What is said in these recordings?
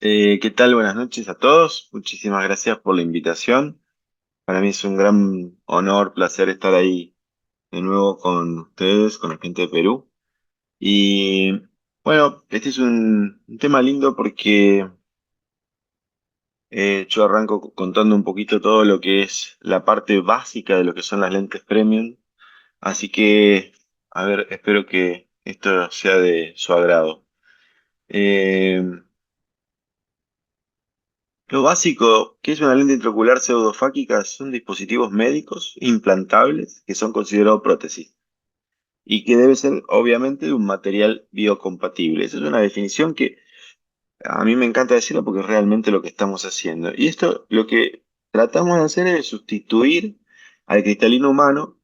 ¿Qué tal? Buenas noches a todos. Muchísimas gracias por la invitación. Para mí es un gran honor, placer estar ahí de nuevo con ustedes, con la gente de Perú. Y bueno, este es un tema lindo porque yo arranco contando un poquito todo lo que es la parte básica de lo que son las lentes premium. Así que, a ver, espero que esto sea de su agrado. Eh, Lo básico que es una lente intraocular pseudofáquica son dispositivos médicos implantables que son considerados prótesis y que debe ser obviamente de un material biocompatible. Esa es una definición que a mí me encanta decirlo porque es realmente lo que estamos haciendo. Y esto lo que tratamos de hacer es sustituir al cristalino humano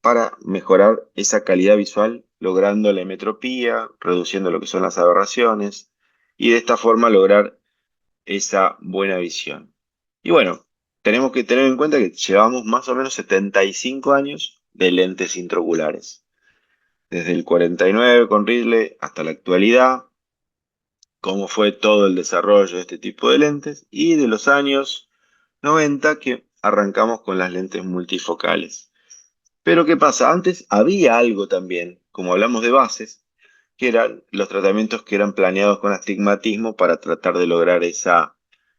para mejorar esa calidad visual, logrando la emetropía, reduciendo lo que son las aberraciones y de esta forma lograr esa buena visión. Y bueno, tenemos que tener en cuenta que llevamos más o menos 75 años de lentes intraoculares. Desde el 49 con Ridley hasta la actualidad, cómo fue todo el desarrollo de este tipo de lentes, y de los años 90 que arrancamos con las lentes multifocales. Pero ¿qué pasa? Antes había algo también, como hablamos de bases, que eran los tratamientos que eran planeados con astigmatismo para tratar de lograr esa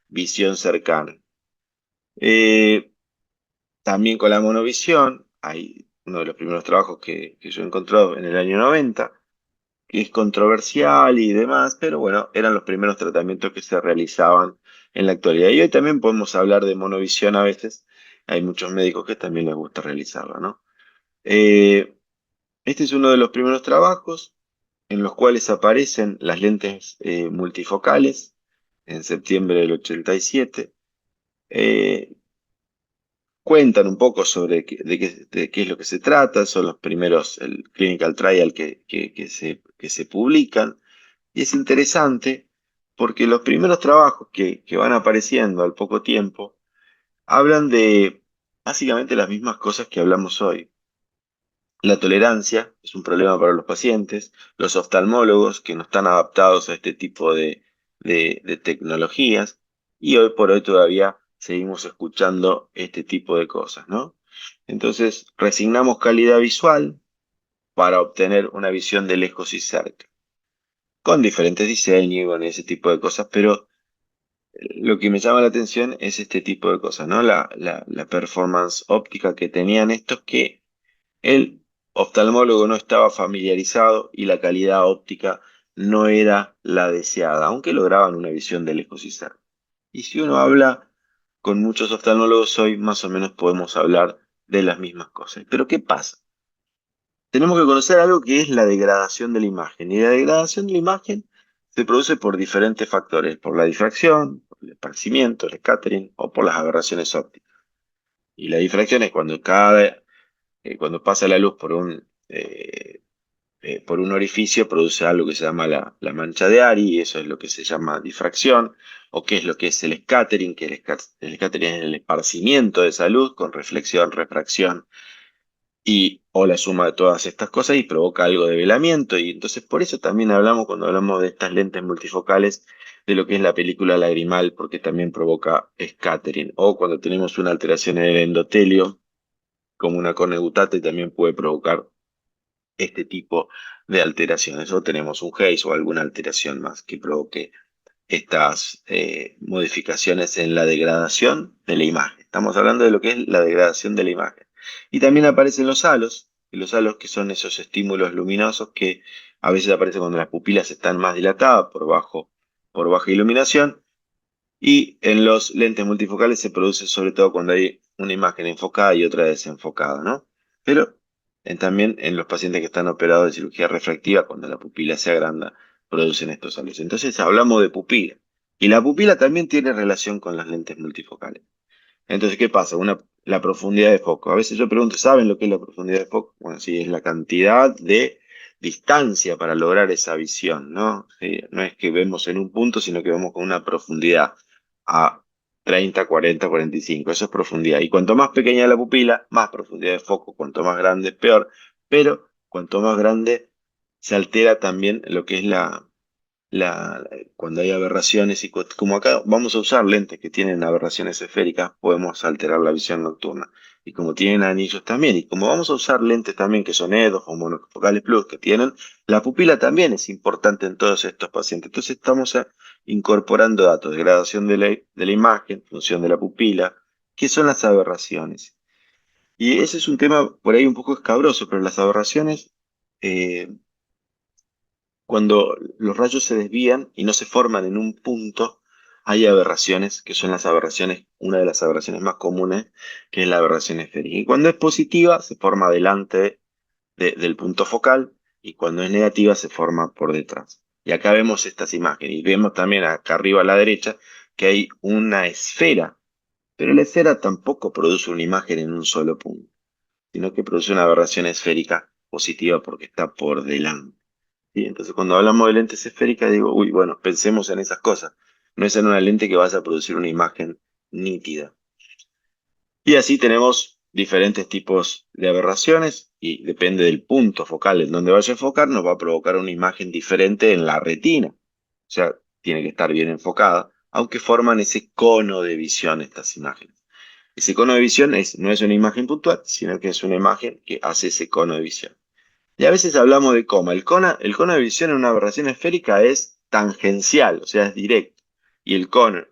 visión cercana. Eh, También con la monovisión, hay uno de los primeros trabajos que yo he encontrado en el año 90, que es controversial y demás, pero bueno, eran los primeros tratamientos que se realizaban en la actualidad. Y hoy también podemos hablar de monovisión a veces. Hay muchos médicos que también les gusta realizarla, ¿no? Eh, este es uno de los primeros trabajos en los cuales aparecen las lentes multifocales en septiembre del 87. Eh, Cuentan un poco sobre de qué es lo que se trata, son los primeros, el clinical trial que se publican, y es interesante porque los primeros trabajos que van apareciendo al poco tiempo hablan de básicamente las mismas cosas que hablamos hoy. La tolerancia es un problema para los pacientes, los oftalmólogos que no están adaptados a este tipo de tecnologías, y hoy por hoy todavía seguimos escuchando este tipo de cosas, ¿no? Entonces, resignamos calidad visual para obtener una visión de lejos y cerca, con diferentes diseños y con ese tipo de cosas, pero lo que me llama la atención es este tipo de cosas, ¿no? La performance óptica que tenían estos que el oftalmólogo no estaba familiarizado y la calidad óptica no era la deseada, aunque lograban una visión de lejos y cerca. Y si uno habla con muchos oftalmólogos hoy, más o menos podemos hablar de las mismas cosas. Pero ¿qué pasa? Tenemos que conocer algo que es la degradación de la imagen. Y la degradación de la imagen se produce por diferentes factores, por la difracción, por el esparcimiento, el scattering o por las aberraciones ópticas. Y la difracción es cuando pasa la luz por un orificio, produce algo que se llama la mancha de Ari, y eso es lo que se llama difracción, o qué es lo que es el scattering, que el scattering es el esparcimiento de esa luz con reflexión, refracción o la suma de todas estas cosas y provoca algo de velamiento. Y entonces por eso también hablamos, cuando hablamos de estas lentes multifocales, de lo que es la película lagrimal, porque también provoca scattering. O cuando tenemos una alteración en el endotelio, como una cornegutate, también puede provocar este tipo de alteraciones. O tenemos un haze o alguna alteración más que provoque estas modificaciones en la degradación de la imagen. Estamos hablando de lo que es la degradación de la imagen. Y también aparecen los halos, y los halos que son esos estímulos luminosos que a veces aparecen cuando las pupilas están más dilatadas por baja iluminación. Y en los lentes multifocales se produce sobre todo cuando hay una imagen enfocada y otra desenfocada, ¿no? Pero también en los pacientes que están operados de cirugía refractiva, cuando la pupila se agranda, producen estos halos. Entonces hablamos de pupila. Y la pupila también tiene relación con las lentes multifocales. Entonces, ¿qué pasa? La profundidad de foco. A veces yo pregunto, ¿saben lo que es la profundidad de foco? Bueno, sí, es la cantidad de distancia para lograr esa visión, ¿no? Sí, no es que vemos en un punto, sino que vemos con una profundidad a 30, 40, 45. Eso es profundidad. Y cuanto más pequeña la pupila, más profundidad de foco. Cuanto más grande, peor. Pero cuanto más grande, se altera también lo que es cuando hay aberraciones, y como acá vamos a usar lentes que tienen aberraciones esféricas, podemos alterar la visión nocturna. Y como tienen anillos también, y como vamos a usar lentes también que son EDOF o monofocales plus que tienen, la pupila también es importante en todos estos pacientes. Entonces estamos incorporando datos de gradación de la imagen, función de la pupila, que son las aberraciones. Y ese es un tema por ahí un poco escabroso, pero las aberraciones, eh, cuando los rayos se desvían y no se forman en un punto, hay aberraciones, que son las aberraciones, una de las aberraciones más comunes, que es la aberración esférica. Y cuando es positiva, se forma delante del punto focal, y cuando es negativa, se forma por detrás. Y acá vemos estas imágenes, y vemos también acá arriba a la derecha que hay una esfera, pero la esfera tampoco produce una imagen en un solo punto, sino que produce una aberración esférica positiva porque está por delante. ¿Sí? Entonces, cuando hablamos de lentes esféricas, digo, uy, bueno, pensemos en esas cosas. No es en una lente que vas a producir una imagen nítida. Y así tenemos diferentes tipos de aberraciones y depende del punto focal en donde vaya a enfocar, nos va a provocar una imagen diferente en la retina. O sea, tiene que estar bien enfocada, aunque forman ese cono de visión estas imágenes. Ese cono de visión no es una imagen puntual, sino que es una imagen que hace ese cono de visión. Y a veces hablamos de coma. El cono de visión en una aberración esférica es tangencial, o sea, es directo. Y el cono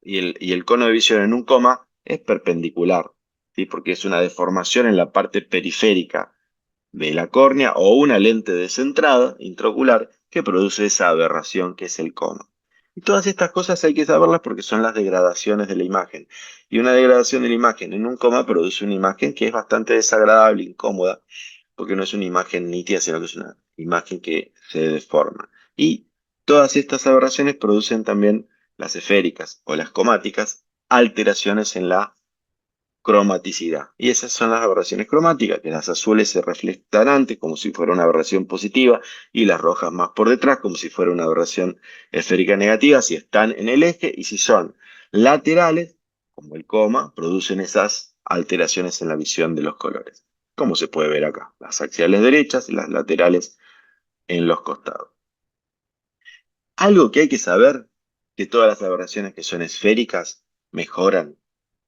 de visión en un coma es perpendicular, ¿sí? Porque es una deformación en la parte periférica de la córnea o una lente descentrada intraocular que produce esa aberración que es el cono. Y todas estas cosas hay que saberlas porque son las degradaciones de la imagen. Y una degradación de la imagen en un coma produce una imagen que es bastante desagradable, incómoda, porque no es una imagen nítida, sino que es una imagen que se deforma. Y todas estas aberraciones producen también las esféricas o las comáticas, alteraciones en la cromaticidad. Y esas son las aberraciones cromáticas, que las azules se reflejan antes como si fuera una aberración positiva y las rojas más por detrás como si fuera una aberración esférica negativa si están en el eje, y si son laterales, como el coma, producen esas alteraciones en la visión de los colores. Como se puede ver acá, las axiales derechas y las laterales en los costados. Algo que hay que saber, que todas las aberraciones que son esféricas mejoran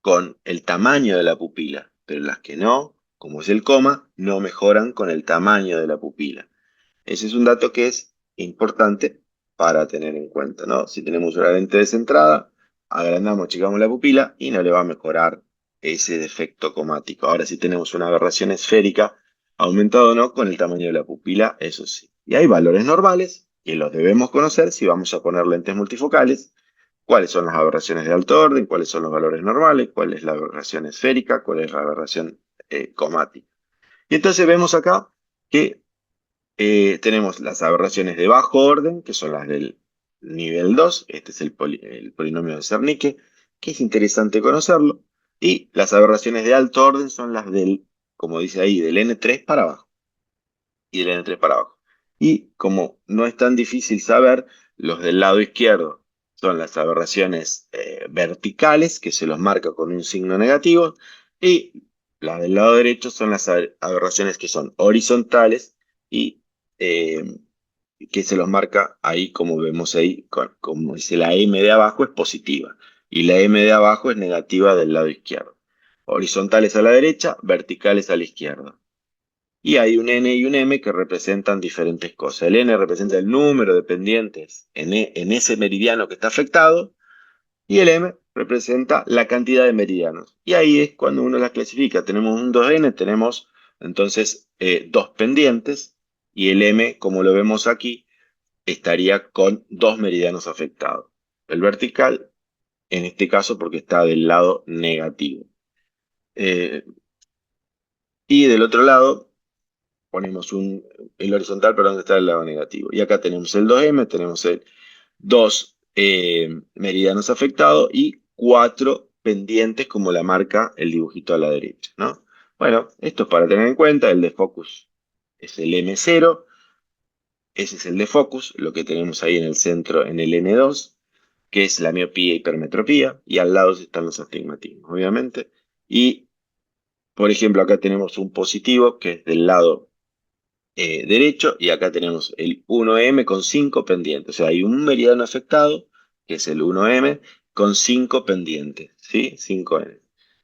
con el tamaño de la pupila, pero las que no, como es el coma, no mejoran con el tamaño de la pupila. Ese es un dato que es importante para tener en cuenta, ¿no? Si tenemos una lente descentrada, agrandamos, achicamos la pupila y no le va a mejorar ese defecto comático. Ahora, si tenemos una aberración esférica, aumentado o no con el tamaño de la pupila, eso sí. Y hay valores normales que los debemos conocer si vamos a poner lentes multifocales. ¿Cuáles son las aberraciones de alto orden? ¿Cuáles son los valores normales? ¿Cuál es la aberración esférica? ¿Cuál es la aberración comática? Y entonces vemos acá que tenemos las aberraciones de bajo orden, que son las del nivel 2. Este es el polinomio de Zernike, que es interesante conocerlo. Y las aberraciones de alto orden son las del, como dice ahí, del N3 para abajo. Y del N3 para abajo. Y como no es tan difícil saber, los del lado izquierdo son las aberraciones verticales, que se los marca con un signo negativo. Y las del lado derecho son las aberraciones que son horizontales y eh, que se los marca ahí, como vemos ahí, como dice la M de abajo es positiva y la M de abajo es negativa del lado izquierdo. Horizontales a la derecha, verticales a la izquierda. Y hay un N y un M que representan diferentes cosas. El N representa el número de pendientes en ese meridiano que está afectado, y el M representa la cantidad de meridianos. Y ahí es cuando uno las clasifica. Tenemos un 2N, tenemos entonces dos pendientes, y el M, como lo vemos aquí, estaría con dos meridianos afectados. El vertical, en este caso, porque está del lado negativo. Eh, y del otro lado, ponemos el horizontal, pero donde está el lado negativo. Y acá tenemos el 2M, tenemos el dos meridianos afectados y cuatro pendientes, como la marca el dibujito a la derecha, ¿no? Bueno, esto es para tener en cuenta. El de focus es el M0, ese es el de focus, lo que tenemos ahí en el centro, en el N2, que es la miopía y hipermetropía, y al lado están los astigmatismos, obviamente. Y, por ejemplo, acá tenemos un positivo que es del lado derecho, y acá tenemos el 1M con 5 pendientes. O sea, hay un meridiano afectado, que es el 1M, con 5 pendientes, ¿sí? 5N.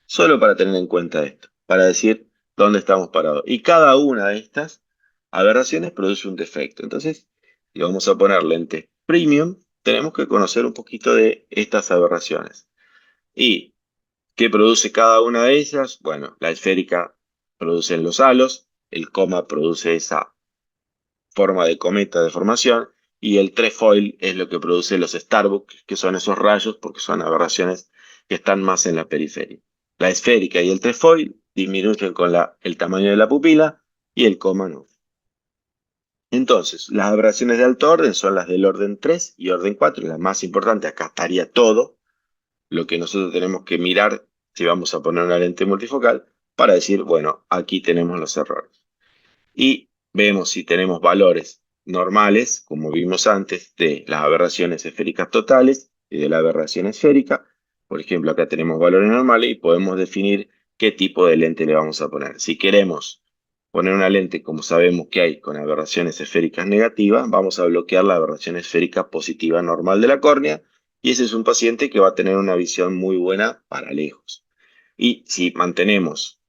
Solo para tener en cuenta esto, para decir dónde estamos parados. Y cada una de estas aberraciones produce un defecto. Entonces, si vamos a poner lentes premium, tenemos que conocer un poquito de estas aberraciones. ¿Y qué produce cada una de ellas? Bueno, la esférica produce los halos, el coma produce esa forma de cometa de formación, y el trefoil es lo que produce los Starbuck, que son esos rayos, porque son aberraciones que están más en la periferia. La esférica y el trefoil disminuyen con el tamaño de la pupila y el coma no. Entonces, las aberraciones de alto orden son las del orden 3 y orden 4, las más importantes. Acá estaría todo lo que nosotros tenemos que mirar si vamos a poner una lente multifocal para decir, bueno, aquí tenemos los errores. Y vemos si tenemos valores normales, como vimos antes, de las aberraciones esféricas totales y de la aberración esférica. Por ejemplo, acá tenemos valores normales y podemos definir qué tipo de lente le vamos a poner. Si queremos poner una lente, como sabemos que hay con aberraciones esféricas negativas, vamos a bloquear la aberración esférica positiva normal de la córnea, y ese es un paciente que va a tener una visión muy buena para lejos. Y si mantenemos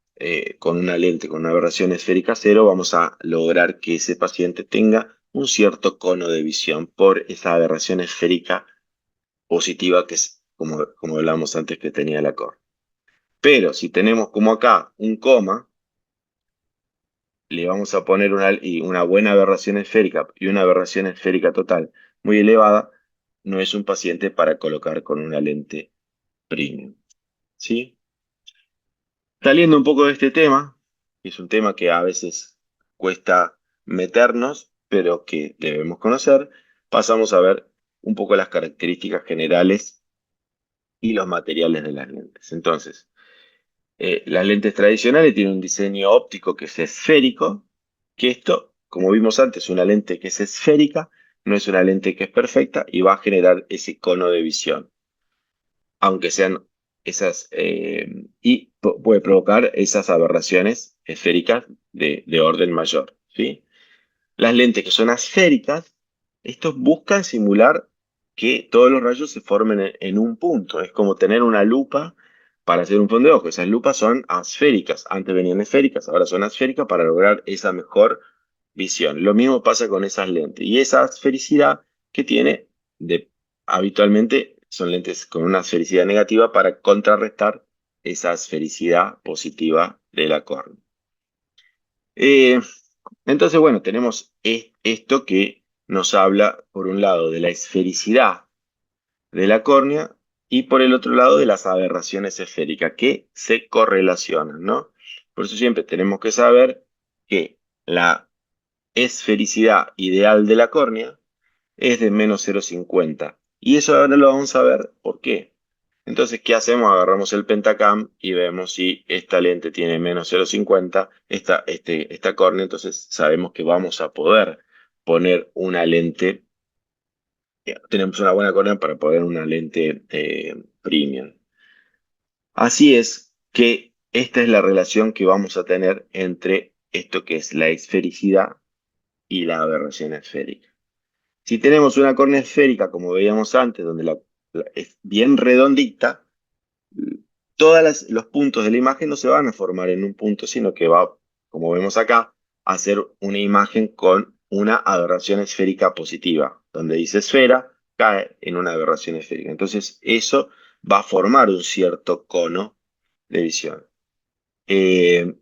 con una lente con una aberración esférica cero, vamos a lograr que ese paciente tenga un cierto cono de visión por esa aberración esférica positiva que es, como hablamos antes, que tenía la córnea. Pero si tenemos como acá un coma, le vamos a poner una buena aberración esférica y una aberración esférica total muy elevada, no es un paciente para colocar con una lente premium. ¿Sí? Saliendo un poco de este tema, que es un tema que a veces cuesta meternos, pero que debemos conocer, pasamos a ver un poco las características generales y los materiales de las lentes. Entonces, las lentes tradicionales tienen un diseño óptico que es esférico, que esto, como vimos antes, una lente que es esférica, no es una lente que es perfecta y va a generar ese cono de visión, aunque sean esas, puede provocar esas aberraciones esféricas de orden mayor, ¿sí? Las lentes que son asféricas, estos buscan simular que todos los rayos se formen en un punto. Es como tener una lupa para hacer un fondo de ojo. Esas lupas son asféricas. Antes venían esféricas, ahora son asféricas para lograr esa mejor visión. Lo mismo pasa con esas lentes. Y esa asfericidad que tiene, habitualmente son lentes con una asfericidad negativa para contrarrestar esa asfericidad positiva de la córnea. Eh, entonces, bueno, tenemos esto que nos habla, por un lado, de la esfericidad de la córnea y por el otro lado de las aberraciones esféricas que se correlacionan, ¿no? Por eso siempre tenemos que saber que la esfericidad ideal de la córnea es de menos 0,50. Y eso ahora lo vamos a ver por qué. Entonces, ¿qué hacemos? Agarramos el Pentacam y vemos si esta lente tiene menos 0,50, esta córnea, entonces sabemos que vamos a poder poner una lente, tenemos una buena córnea para poner una lente premium. Así es que esta es la relación que vamos a tener entre esto que es la esfericidad y la aberración esférica. Si tenemos una córnea esférica, como veíamos antes, donde es bien redondita, todos los puntos de la imagen no se van a formar en un punto, sino que va, como vemos acá, a ser una imagen con una aberración esférica positiva. Donde dice esfera, cae en una aberración esférica. Entonces, eso va a formar un cierto cono de visión.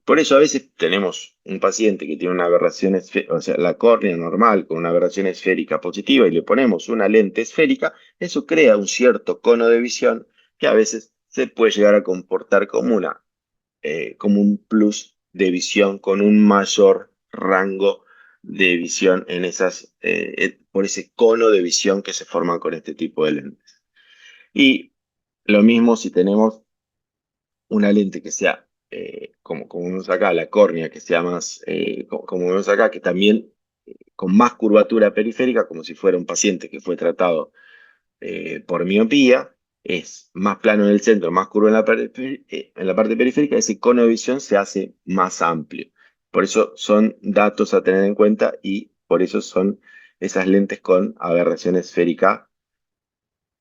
Por eso a veces tenemos un paciente que tiene una aberración esférica, o sea, la córnea normal con una aberración esférica positiva y le ponemos una lente esférica, eso crea un cierto cono de visión que a veces se puede llegar a comportar como un plus de visión con un mayor rango de visión por ese cono de visión que se forma con este tipo de lentes. Y lo mismo si tenemos una lente que sea, como vemos acá, la córnea, que sea más, como vemos acá, que también con más curvatura periférica, como si fuera un paciente que fue tratado por miopía, es más plano en el centro, más curvo en la parte periférica, ese cono de visión se hace más amplio. Por eso son datos a tener en cuenta y por eso son esas lentes con aberración esférica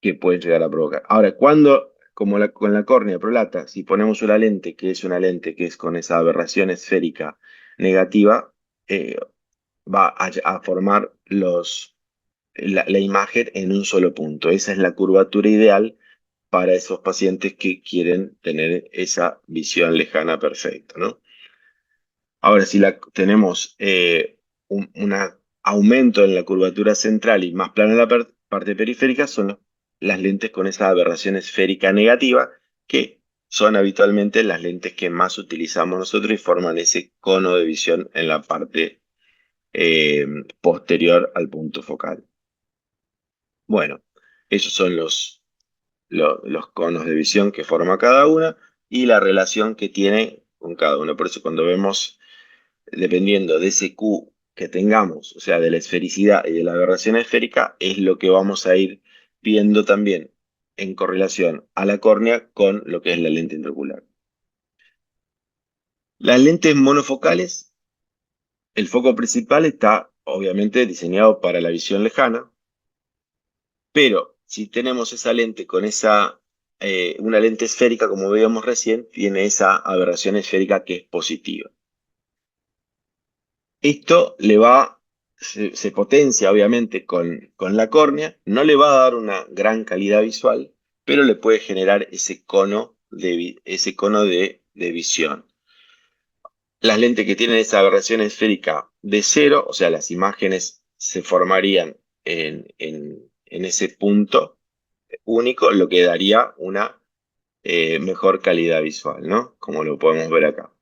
que pueden llegar a provocar. Ahora, cuando, como con la córnea prolata, si ponemos una lente que es con esa aberración esférica negativa, eh, va a formar la imagen en un solo punto. Esa es la curvatura ideal para esos pacientes que quieren tener esa visión lejana perfecta, ¿no? Ahora, si tenemos un aumento en la curvatura central y más plana en la parte periférica, son las lentes con esa aberración esférica negativa, que son habitualmente las lentes que más utilizamos nosotros y forman ese cono de visión en la parte eh, posterior al punto focal. Bueno, esos son los conos de visión que forma cada una y la relación que tiene con cada uno. Por eso cuando vemos, dependiendo de ese Q que tengamos, o sea, de la esfericidad y de la aberración esférica, es lo que vamos a ir viendo también en correlación a la córnea con lo que es la lente intraocular. Las lentes monofocales, el foco principal está obviamente diseñado para la visión lejana, pero si tenemos esa lente con una lente esférica, como veíamos recién, tiene esa aberración esférica que es positiva. Esto se potencia obviamente con la córnea, no le va a dar una gran calidad visual, pero le puede generar ese cono de visión. Las lentes que tienen esa aberración esférica de cero, o sea, las imágenes se formarían en ese punto único, lo que daría una mejor calidad visual, ¿no? Como lo podemos ver acá.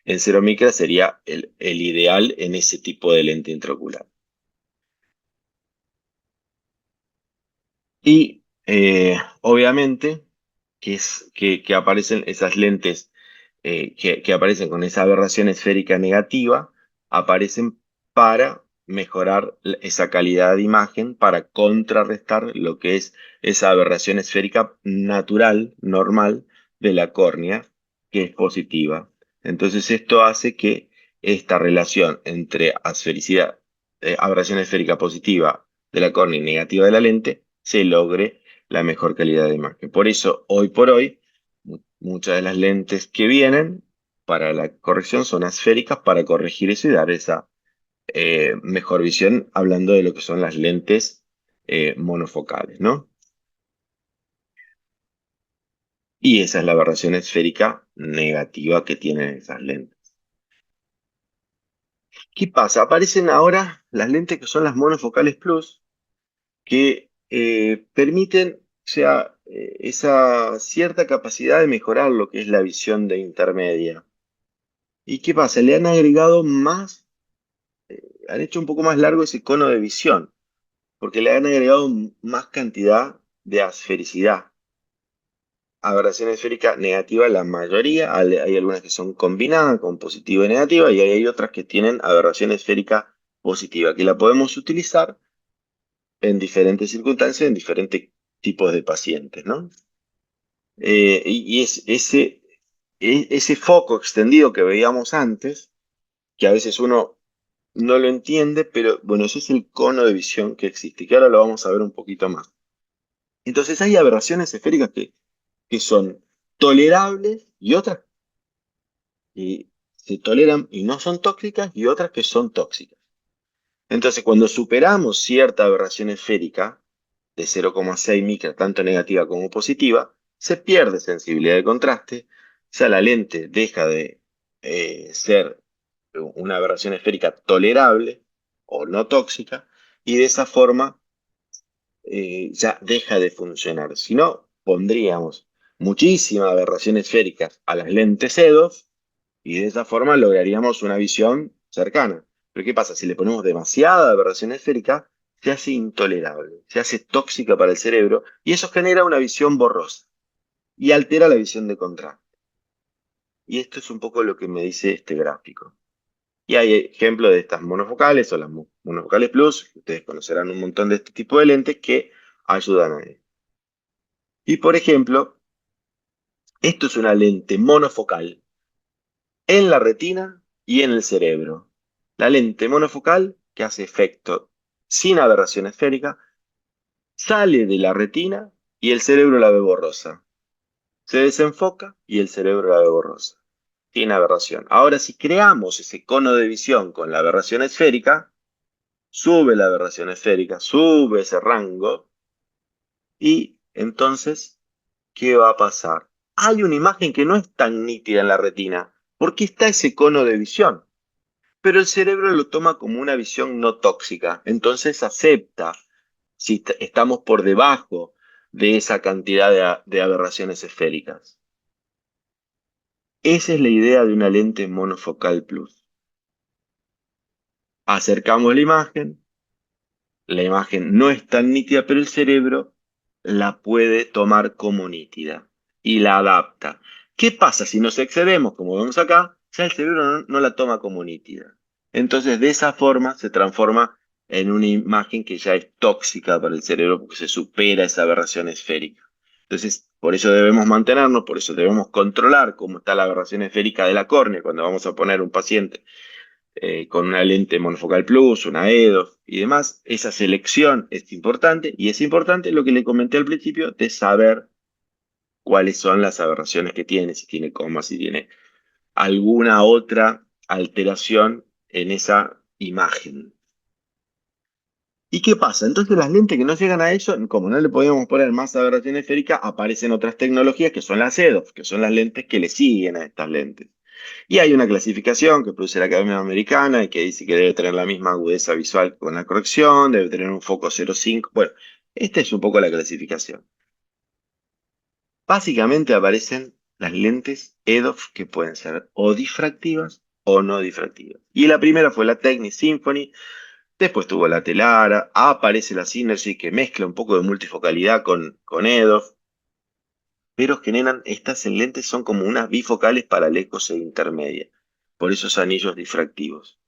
En cero micra sería el ideal en ese tipo de lente intraocular. Y obviamente que aparecen esas lentes que aparecen con esa aberración esférica negativa, aparecen para mejorar esa calidad de imagen, para contrarrestar lo que es esa aberración esférica natural, normal, de la córnea, que es positiva. Entonces esto hace que esta relación entre aberración esférica positiva de la córnea y negativa de la lente se logre la mejor calidad de imagen. Por eso, hoy por hoy, muchas de las lentes que vienen para la corrección son esféricas para corregir eso y dar esa mejor visión, hablando de lo que son las lentes monofocales, ¿no? Y esa es la aberración esférica negativa que tienen esas lentes. ¿Qué pasa? Aparecen ahora las lentes que son las monofocales plus, que permiten, o sea, esa cierta capacidad de mejorar lo que es la visión de intermedia. ¿Y qué pasa? Le han agregado han hecho un poco más largo ese cono de visión, porque le han agregado más cantidad de asfericidad. Aberración esférica negativa la mayoría, hay algunas que son combinadas con positiva y negativa, y hay otras que tienen aberración esférica positiva, que la podemos utilizar en diferentes circunstancias, en diferentes tipos de pacientes, ¿no? Y ese foco extendido que veíamos antes, que a veces uno no lo entiende, pero bueno, ese es el cono de visión que existe, que ahora lo vamos a ver un poquito más. Entonces hay aberraciones esféricas que son tolerables y otras que se toleran y no son tóxicas y otras que son tóxicas. Entonces cuando superamos cierta aberración esférica de 0,6 micra, tanto negativa como positiva, se pierde sensibilidad de contraste, o sea, la lente deja de ser una aberración esférica tolerable o no tóxica, y de esa forma ya deja de funcionar. Si no, pondríamos muchísimas aberraciones esféricas a las lentes EDOF y de esa forma lograríamos una visión cercana. Pero ¿qué pasa? Si le ponemos demasiada aberración esférica, se hace intolerable, se hace tóxica para el cerebro y eso genera una visión borrosa y altera la visión de contraste. Y esto es un poco lo que me dice este gráfico. Y hay ejemplos de estas monofocales o las monofocales plus, que ustedes conocerán un montón de este tipo de lentes que ayudan a esto. Y por ejemplo, esto es una lente monofocal en la retina y en el cerebro. La lente monofocal, que hace efecto sin aberración esférica, sale de la retina y el cerebro la ve borrosa. Se desenfoca y el cerebro la ve borrosa. Tiene aberración. Ahora, si creamos ese cono de visión con la aberración esférica, sube la aberración esférica, sube ese rango, y entonces, ¿qué va a pasar? Hay una imagen que no es tan nítida en la retina, porque está ese cono de visión, pero el cerebro lo toma como una visión no tóxica, entonces acepta si estamos por debajo de esa cantidad de aberraciones esféricas. Esa es la idea de una lente monofocal plus. Acercamos la imagen no es tan nítida, pero el cerebro la puede tomar como nítida y la adapta. ¿Qué pasa si nos excedemos, como vemos acá? Ya el cerebro no la toma como nítida. Entonces, de esa forma se transforma en una imagen que ya es tóxica para el cerebro porque se supera esa aberración esférica. Entonces, por eso debemos mantenernos, por eso debemos controlar cómo está la aberración esférica de la córnea cuando vamos a poner un paciente con una lente monofocal plus, una EDOF y demás. Esa selección es importante y es importante lo que le comenté al principio de saber cuáles son las aberraciones que tiene, si tiene comas, si tiene alguna otra alteración en esa imagen. ¿Y qué pasa? Entonces las lentes que no llegan a eso, como no le podíamos poner más aberración esférica, aparecen otras tecnologías que son las EDOF, que son las lentes que le siguen a estas lentes. Y hay una clasificación que produce la Academia Americana y que dice que debe tener la misma agudeza visual con la corrección, debe tener un foco 0,5. Bueno, esta es un poco la clasificación. Básicamente aparecen las lentes EDOF que pueden ser o difractivas o no difractivas. Y la primera fue la Technics Symphony, después tuvo la Telara, aparece la Synergy que mezcla un poco de multifocalidad con EDOF, pero generan estas lentes son como unas bifocales paralelos e intermedias, por esos anillos difractivos.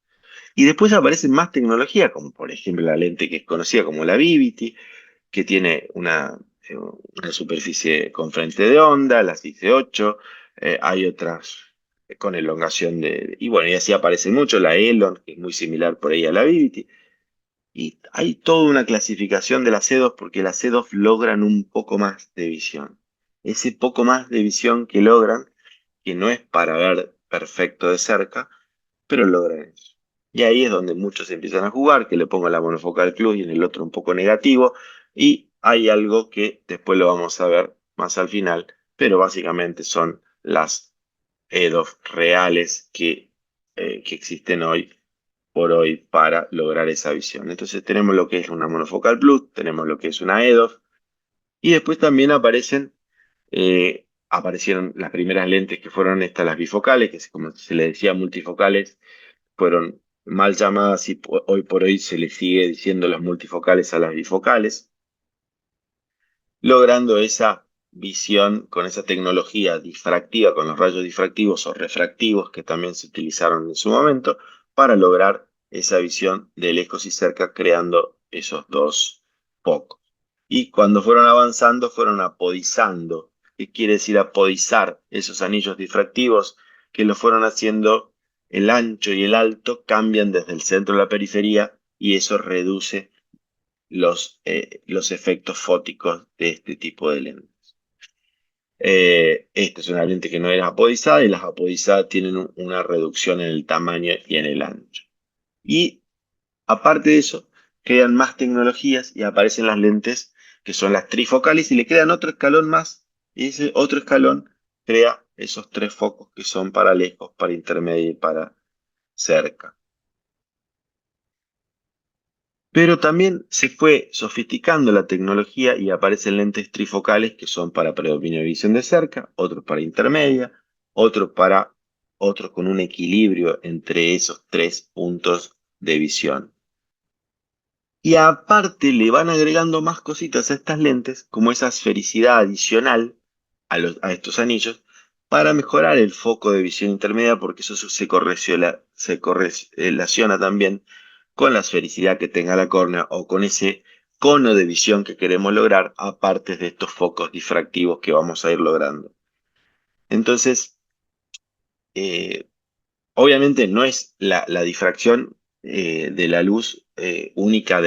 Y después aparecen más tecnología, como por ejemplo la lente que es conocida como la Vivity, que tiene una superficie con frente de onda, la 6 hay otras con elongación y bueno, y así aparece mucho, la Elon, que es muy similar por ahí a la Vivity. Y hay toda una clasificación de las EDOF porque las EDOF logran un poco más de visión. Ese poco más de visión que logran, que no es para ver perfecto de cerca, pero logran eso. Y ahí es donde muchos empiezan a jugar, que le pongo la monofocal plus y en el otro un poco negativo. Y hay algo que después lo vamos a ver más al final, pero básicamente son las EDOF reales que existen hoy por hoy para lograr esa visión. Entonces tenemos lo que es una monofocal plus, tenemos lo que es una EDOF, y después también aparecieron las primeras lentes que fueron estas, las bifocales, que como se le decía multifocales, fueron mal llamadas y hoy por hoy se le sigue diciendo las multifocales a las bifocales, logrando esa visión con esa tecnología difractiva, con los rayos difractivos o refractivos que también se utilizaron en su momento, para lograr esa visión de lejos y cerca, creando esos dos focos. Y cuando fueron avanzando, fueron apodizando. ¿Qué quiere decir apodizar? Esos anillos difractivos que lo fueron haciendo, el ancho y el alto cambian desde el centro a la periferia y eso reduce los efectos fóticos de este tipo de lentes. Esta es una lente que no era apodizada y las apodizadas tienen una reducción en el tamaño y en el ancho. Y aparte de eso, crean más tecnologías y aparecen las lentes que son las trifocales y le crean otro escalón más y ese otro escalón crea esos tres focos que son para lejos, para intermedio y para cerca. Pero también se fue sofisticando la tecnología y aparecen lentes trifocales que son para predominio de visión de cerca, otros para intermedia, otros con un equilibrio entre esos tres puntos de visión. Y aparte le van agregando más cositas a estas lentes, como esa esfericidad adicional a estos anillos, para mejorar el foco de visión intermedia, porque eso se correlaciona también con la esfericidad que tenga la córnea o con ese cono de visión que queremos lograr, aparte de estos focos difractivos que vamos a ir logrando. Entonces, Obviamente no es la difracción de la luz única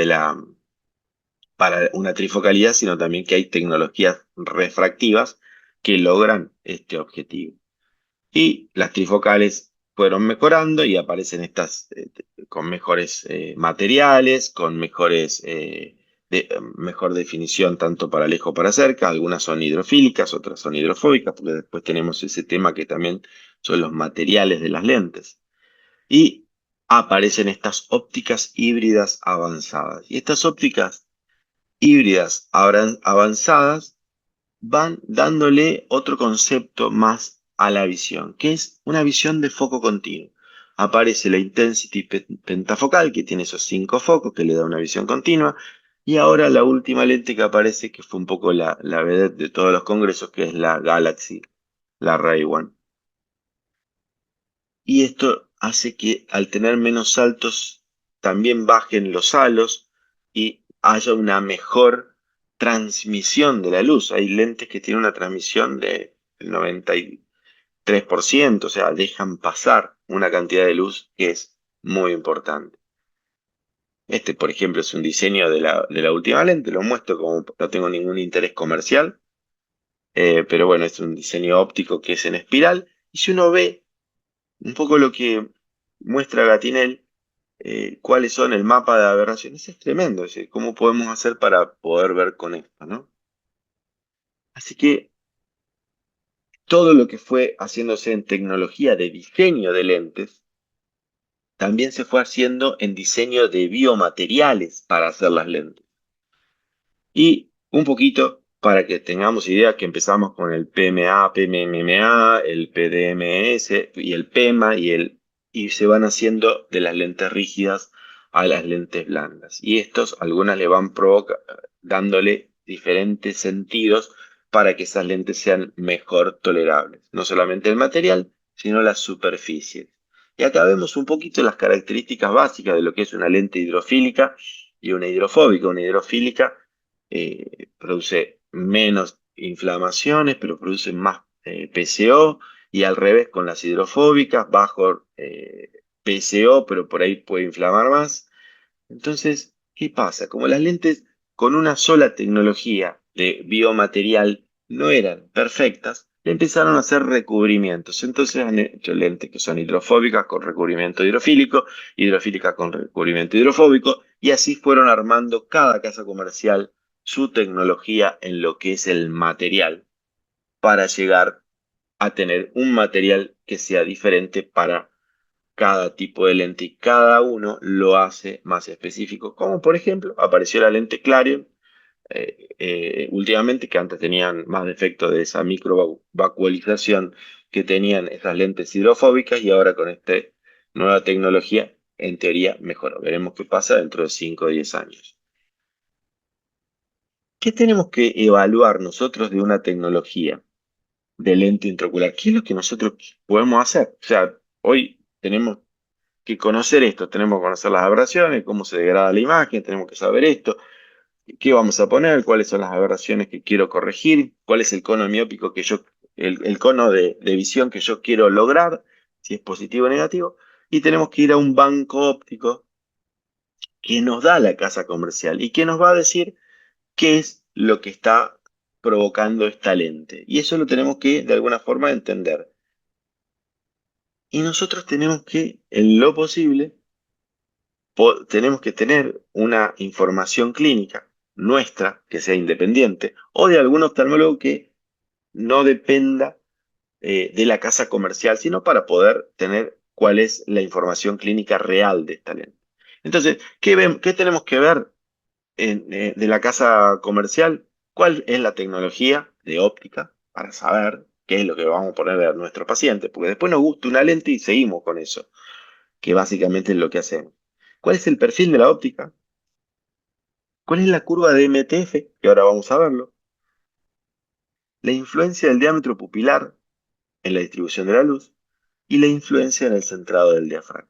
para una trifocalidad, sino también que hay tecnologías refractivas que logran este objetivo. Y las trifocales fueron mejorando y aparecen estas con mejores materiales, con mejor definición tanto para lejos como para cerca. Algunas son hidrofílicas, otras son hidrofóbicas, porque después tenemos ese tema que también son los materiales de las lentes. Y aparecen estas ópticas híbridas avanzadas. Y estas ópticas híbridas avanzadas van dándole otro concepto más a la visión, que es una visión de foco continuo. Aparece la Intensity pentafocal, que tiene esos 5 focos, que le da una visión continua, y ahora la última lente que aparece, que fue un poco la vedette de todos los congresos, que es la Galaxy, la Ray One. Y esto hace que al tener menos saltos también bajen los halos y haya una mejor transmisión de la luz. Hay lentes que tienen una transmisión del 93%, o sea, dejan pasar una cantidad de luz que es muy importante. Este, por ejemplo, es un diseño de la última lente, lo muestro como no tengo ningún interés comercial, pero bueno, es un diseño óptico que es en espiral. Y si uno ve un poco lo que muestra Gatinel, cuáles son el mapa de aberraciones, es tremendo, es decir, cómo podemos hacer para poder ver con esto, ¿no? Así que todo lo que fue haciéndose en tecnología de diseño de lentes, también se fue haciendo en diseño de biomateriales para hacer las lentes. Y un poquito para que tengamos idea que empezamos con el PMA, PMMA, el PDMS y el PEMA y se van haciendo de las lentes rígidas a las lentes blandas. Y estos, algunas le van dándole diferentes sentidos para que esas lentes sean mejor tolerables. No solamente el material, sino las superficies. Y acá vemos un poquito las características básicas de lo que es una lente hidrofílica y una hidrofóbica. Una hidrofílica produce menos inflamaciones, pero produce más PCO, y al revés con las hidrofóbicas, bajo PCO, pero por ahí puede inflamar más. Entonces, ¿qué pasa? Como las lentes con una sola tecnología de biomaterial no eran perfectas, le empezaron a hacer recubrimientos. Entonces han hecho lentes que son hidrofóbicas con recubrimiento hidrofílico, hidrofílicas con recubrimiento hidrofóbico, y así fueron armando cada casa comercial su tecnología en lo que es el material para llegar a tener un material que sea diferente para cada tipo de lente y cada uno lo hace más específico. Como por ejemplo, apareció la lente Clarion últimamente, que antes tenían más defectos de esa microvacuolización que tenían esas lentes hidrofóbicas, y ahora con esta nueva tecnología, en teoría, mejoró. Veremos qué pasa dentro de 5 o 10 años. ¿Qué tenemos que evaluar nosotros de una tecnología de lente intraocular? ¿Qué es lo que nosotros podemos hacer? O sea, hoy tenemos que conocer esto, tenemos que conocer las aberraciones, cómo se degrada la imagen, tenemos que saber esto, qué vamos a poner, cuáles son las aberraciones que quiero corregir, cuál es el cono miópico el cono de visión que yo quiero lograr, si es positivo o negativo, y tenemos que ir a un banco óptico que nos da la casa comercial y que nos va a decir qué es lo que está provocando esta lente. Y eso lo tenemos que, de alguna forma, entender. Y nosotros tenemos que, en lo posible, tenemos que tener una información clínica nuestra, que sea independiente, o de algún oftalmólogo que no dependa de la casa comercial, sino para poder tener cuál es la información clínica real de esta lente. Entonces, ¿qué tenemos que ver de la casa comercial? ¿Cuál es la tecnología de óptica para saber qué es lo que vamos a poner a nuestro paciente? Porque después nos gusta una lente y seguimos con eso, que básicamente es lo que hacemos. ¿Cuál es el perfil de la óptica? ¿Cuál es la curva de MTF? Que ahora vamos a verlo. La influencia del diámetro pupilar en la distribución de la luz y la influencia en el centrado del diafragma.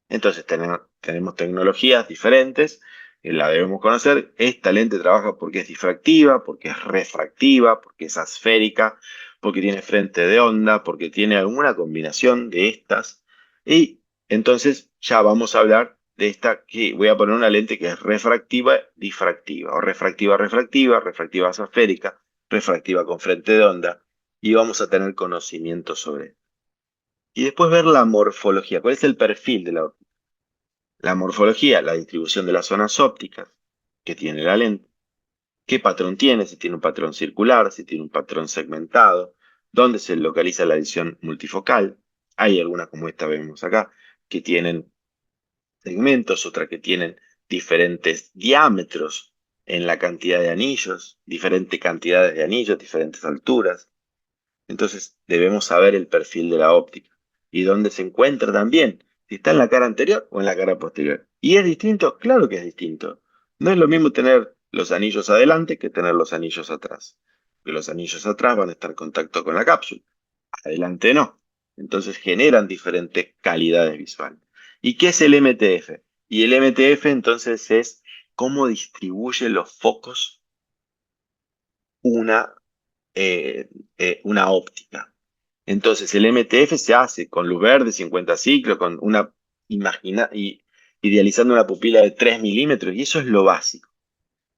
Entonces tenemos tecnologías diferentes, que la debemos conocer. Esta lente trabaja porque es difractiva, porque es refractiva, porque es asférica, porque tiene frente de onda, porque tiene alguna combinación de estas. Y entonces ya vamos a hablar de esta, que voy a poner una lente que es refractiva, difractiva, o refractiva, refractiva, refractiva esférica, refractiva con frente de onda, y vamos a tener conocimiento sobre esto. Y después ver la morfología, cuál es el perfil de la óptica. La morfología, la distribución de las zonas ópticas que tiene la lente, qué patrón tiene, si tiene un patrón circular, si tiene un patrón segmentado, dónde se localiza la visión multifocal. Hay algunas como esta vemos acá, que tienen segmentos, otras que tienen diferentes diámetros en la cantidad de anillos, diferentes cantidades de anillos, diferentes alturas. Entonces debemos saber el perfil de la óptica y dónde se encuentra también, si está en la cara anterior o en la cara posterior. ¿Y es distinto? Claro que es distinto. No es lo mismo tener los anillos adelante que tener los anillos atrás. Porque los anillos atrás van a estar en contacto con la cápsula, adelante no. Entonces generan diferentes calidades visuales. ¿Y qué es el MTF? Y el MTF entonces es cómo distribuye los focos una, una óptica. Entonces el MTF se hace con luz verde, 50 ciclos, con una idealizando una pupila de 3 milímetros, y eso es lo básico.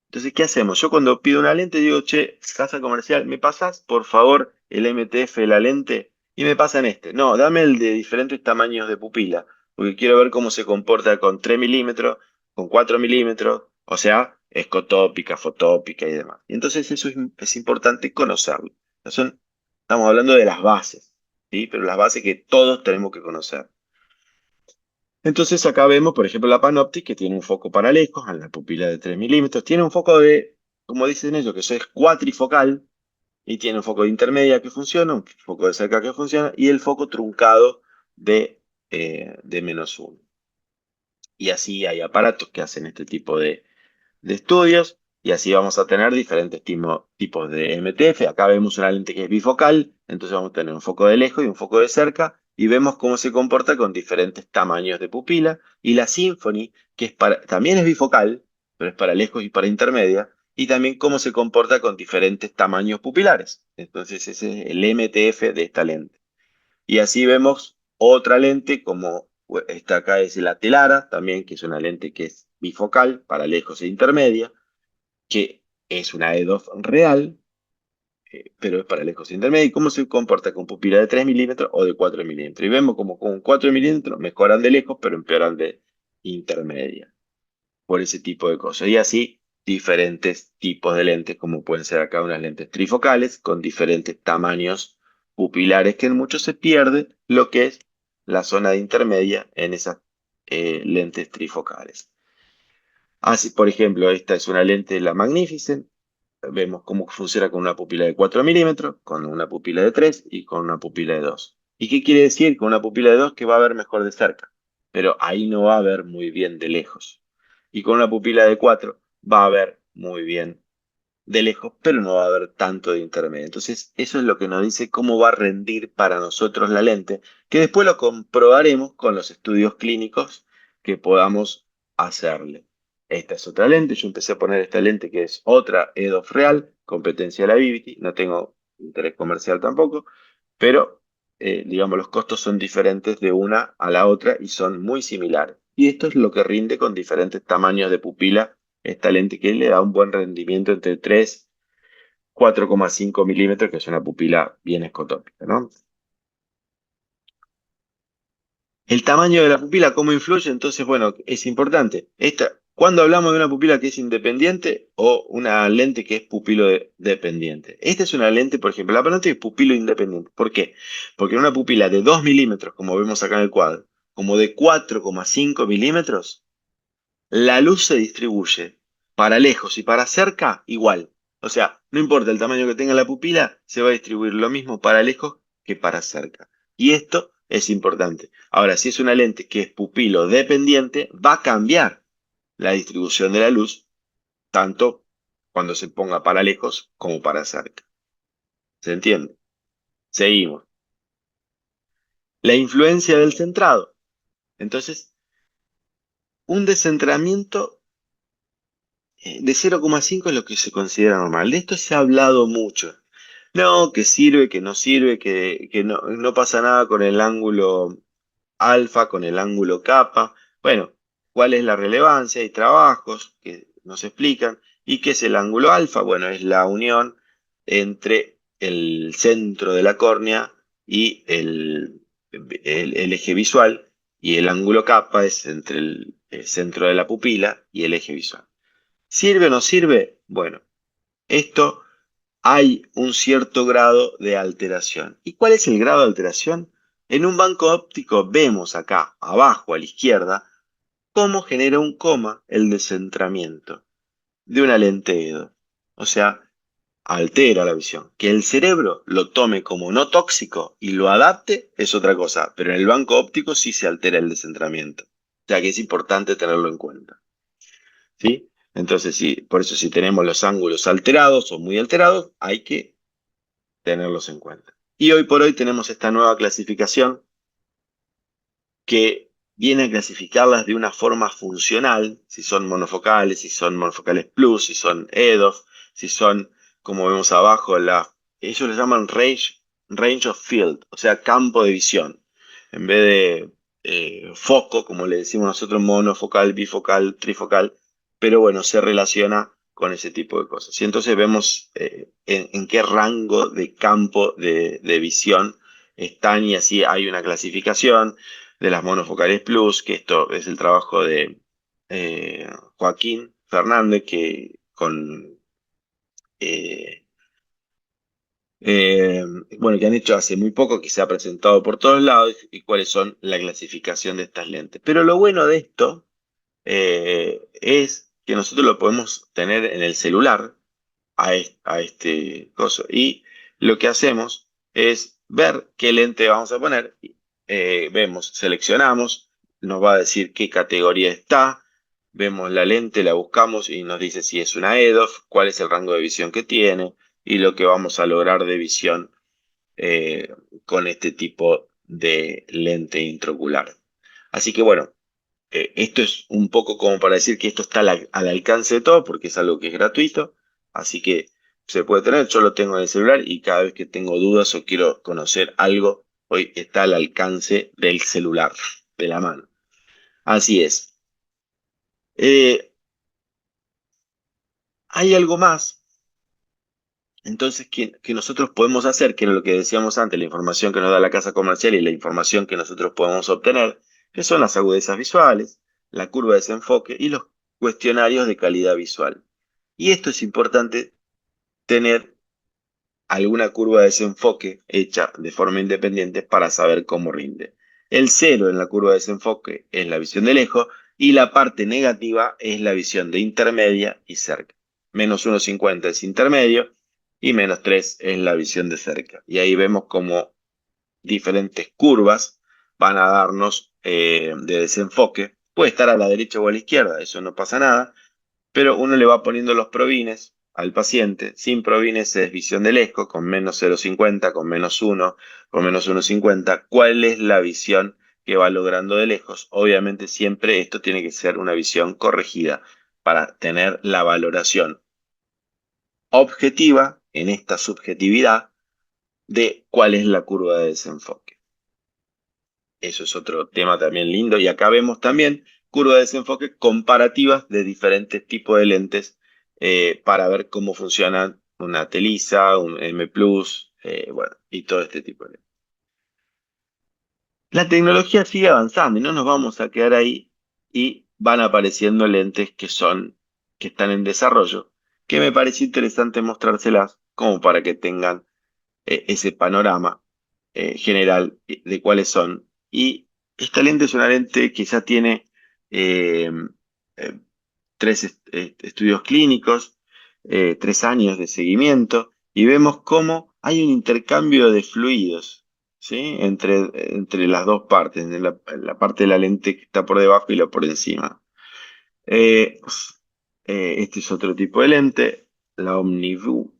Entonces, ¿qué hacemos? Yo cuando pido una lente digo, che, casa comercial, ¿me pasás por favor el MTF de la lente? Y me pasan este. No, dame el de diferentes tamaños de pupila, porque quiero ver cómo se comporta con 3 milímetros, con 4 milímetros, o sea, escotópica, fotópica y demás. Y entonces eso es importante conocerlo. Estamos hablando de las bases, ¿sí? Pero las bases que todos tenemos que conocer. Entonces acá vemos, por ejemplo, la Panoptic, que tiene un foco para lejos, en la pupila de 3 milímetros. Tiene un foco de, como dicen ellos, que eso es cuatrifocal, y tiene un foco de intermedia que funciona, un foco de cerca que funciona, y el foco truncado de -1. Y así hay aparatos que hacen este tipo de estudios, y así vamos a tener diferentes tipos de MTF. Acá vemos una lente que es bifocal, entonces vamos a tener un foco de lejos y un foco de cerca, y vemos cómo se comporta con diferentes tamaños de pupila. Y la Symphony, que también es bifocal, pero es para lejos y para intermedia, y también cómo se comporta con diferentes tamaños pupilares. Entonces ese es el MTF de esta lente. Y así vemos otra lente como esta acá es la Telara, también que es una lente que es bifocal para lejos e intermedia, que es una EDOF real, pero es para lejos e intermedia. ¿Y cómo se comporta con pupila de 3 milímetros o de 4 milímetros? Y vemos como con 4 milímetros mejoran de lejos, pero empeoran de intermedia, por ese tipo de cosas. Y así diferentes tipos de lentes, como pueden ser acá unas lentes trifocales con diferentes tamaños pupilares, que en muchos se pierde lo que es la zona de intermedia en esas lentes trifocales. Así, por ejemplo, esta es una lente de la Magnificent. Vemos cómo funciona con una pupila de 4 milímetros, con una pupila de 3 y con una pupila de 2. ¿Y qué quiere decir? Con una pupila de 2 que va a ver mejor de cerca, pero ahí no va a ver muy bien de lejos. Y con una pupila de 4 va a ver muy bien de lejos, pero no va a haber tanto de intermedio. Entonces, eso es lo que nos dice cómo va a rendir para nosotros la lente, que después lo comprobaremos con los estudios clínicos que podamos hacerle. Esta es otra lente, yo empecé a poner esta lente que es otra EDOF real, competencia de la Vivity, no tengo interés comercial tampoco, pero digamos los costos son diferentes de una a la otra y son muy similares. Y esto es lo que rinde con diferentes tamaños de pupila esta lente, que le da un buen rendimiento entre 3 4,5 milímetros, que es una pupila bien escotópica, ¿no? El tamaño de la pupila, ¿cómo influye? Entonces, bueno, es importante. ¿Cuándo hablamos de una pupila que es independiente o una lente que es pupilo dependiente? Esta es una lente, por ejemplo, la Panoptic es pupilo independiente. ¿Por qué? Porque en una pupila de 2 milímetros, como vemos acá en el cuadro, como de 4,5 milímetros, la luz se distribuye para lejos y para cerca igual. O sea, no importa el tamaño que tenga la pupila, se va a distribuir lo mismo para lejos que para cerca. Y esto es importante. Ahora, si es una lente que es pupilo dependiente, va a cambiar la distribución de la luz, tanto cuando se ponga para lejos como para cerca. ¿Se entiende? Seguimos. La influencia del centrado. Entonces, un descentramiento de 0,5 es lo que se considera normal. De esto se ha hablado mucho. No, que sirve, que no sirve, que no pasa nada con el ángulo alfa con el ángulo kappa. Bueno, ¿cuál es la relevancia? Hay trabajos que nos explican. ¿Y qué es el ángulo alfa? Bueno, es la unión entre el centro de la córnea y el eje visual, y el ángulo kappa es entre el centro de la pupila y el eje visual. ¿Sirve o no sirve? Bueno, esto hay un cierto grado de alteración. ¿Y cuál es el grado de alteración? En un banco óptico vemos acá, abajo a la izquierda, cómo genera un coma el descentramiento de una lente EDO. O sea, altera la visión. Que el cerebro lo tome como no tóxico y lo adapte es otra cosa, pero en el banco óptico sí se altera el descentramiento. O sea que es importante tenerlo en cuenta. ¿Sí? Entonces, sí, por eso si tenemos los ángulos alterados o muy alterados, hay que tenerlos en cuenta. Y hoy por hoy tenemos esta nueva clasificación que viene a clasificarlas de una forma funcional, si son monofocales plus, si son EDOF, si son, como vemos abajo, ellos le llaman range of field, o sea, campo de visión. En vez de foco, como le decimos nosotros, monofocal, bifocal, trifocal, pero bueno, se relaciona con ese tipo de cosas. Y entonces vemos en qué rango de campo de visión están, y así hay una clasificación de las monofocales plus, que esto es el trabajo de Joaquín Fernández, eh, eh, bueno, que han hecho hace muy poco, que se ha presentado por todos lados, y cuáles son la clasificación de estas lentes. Pero lo bueno de esto es que nosotros lo podemos tener en el celular a este coso. Y lo que hacemos es ver qué lente vamos a poner. Vemos, seleccionamos, nos va a decir qué categoría está. Vemos la lente, la buscamos y nos dice si es una EDOF, cuál es el rango de visión que tiene y lo que vamos a lograr de visión eh, con este tipo de lente intraocular. Así que bueno, esto es un poco como para decir que esto está al alcance de todo porque es algo que es gratuito, así que se puede tener. Yo lo tengo en el celular y cada vez que tengo dudas o quiero conocer algo, hoy está al alcance del celular, de la mano. Así es. Eh, Hay algo más, entonces, que nosotros podemos hacer, que era lo que decíamos antes, la información que nos da la casa comercial y la información que nosotros podemos obtener, que son las agudezas visuales, la curva de desenfoque y los cuestionarios de calidad visual. Y esto es importante, tener alguna curva de desenfoque hecha de forma independiente para saber cómo rinde. El cero en la curva de desenfoque es la visión de lejos y la parte negativa es la visión de intermedia y cerca. Menos 1,50 es intermedio y menos 3 es la visión de cerca. Y ahí vemos cómo diferentes curvas van a darnos de desenfoque. Puede estar a la derecha o a la izquierda, eso no pasa nada, pero uno le va poniendo los provines al paciente. Sin provines es visión de lejos, con menos 0,50, con menos 1, con menos 1,50. ¿Cuál es la visión que va logrando de lejos? Obviamente siempre esto tiene que ser una visión corregida para tener la valoración objetiva en esta subjetividad de cuál es la curva de desenfoque. Eso es otro tema también lindo. Y acá vemos también curva de desenfoque comparativas de diferentes tipos de lentes para ver cómo funcionan una Telisa, un M+, bueno, y todo este tipo de lentes. La tecnología sigue avanzando y no nos vamos a quedar ahí, y van apareciendo lentes que están en desarrollo, que me parece interesante mostrárselas como para que tengan ese panorama general de cuáles son. Y esta lente es una lente que ya tiene eh, eh, tres estudios clínicos, 3 años de seguimiento, y vemos cómo hay un intercambio de fluidos, ¿sí? Entre las dos partes, en la parte de la lente que está por debajo y la por encima. Este es otro tipo de lente, la OmniView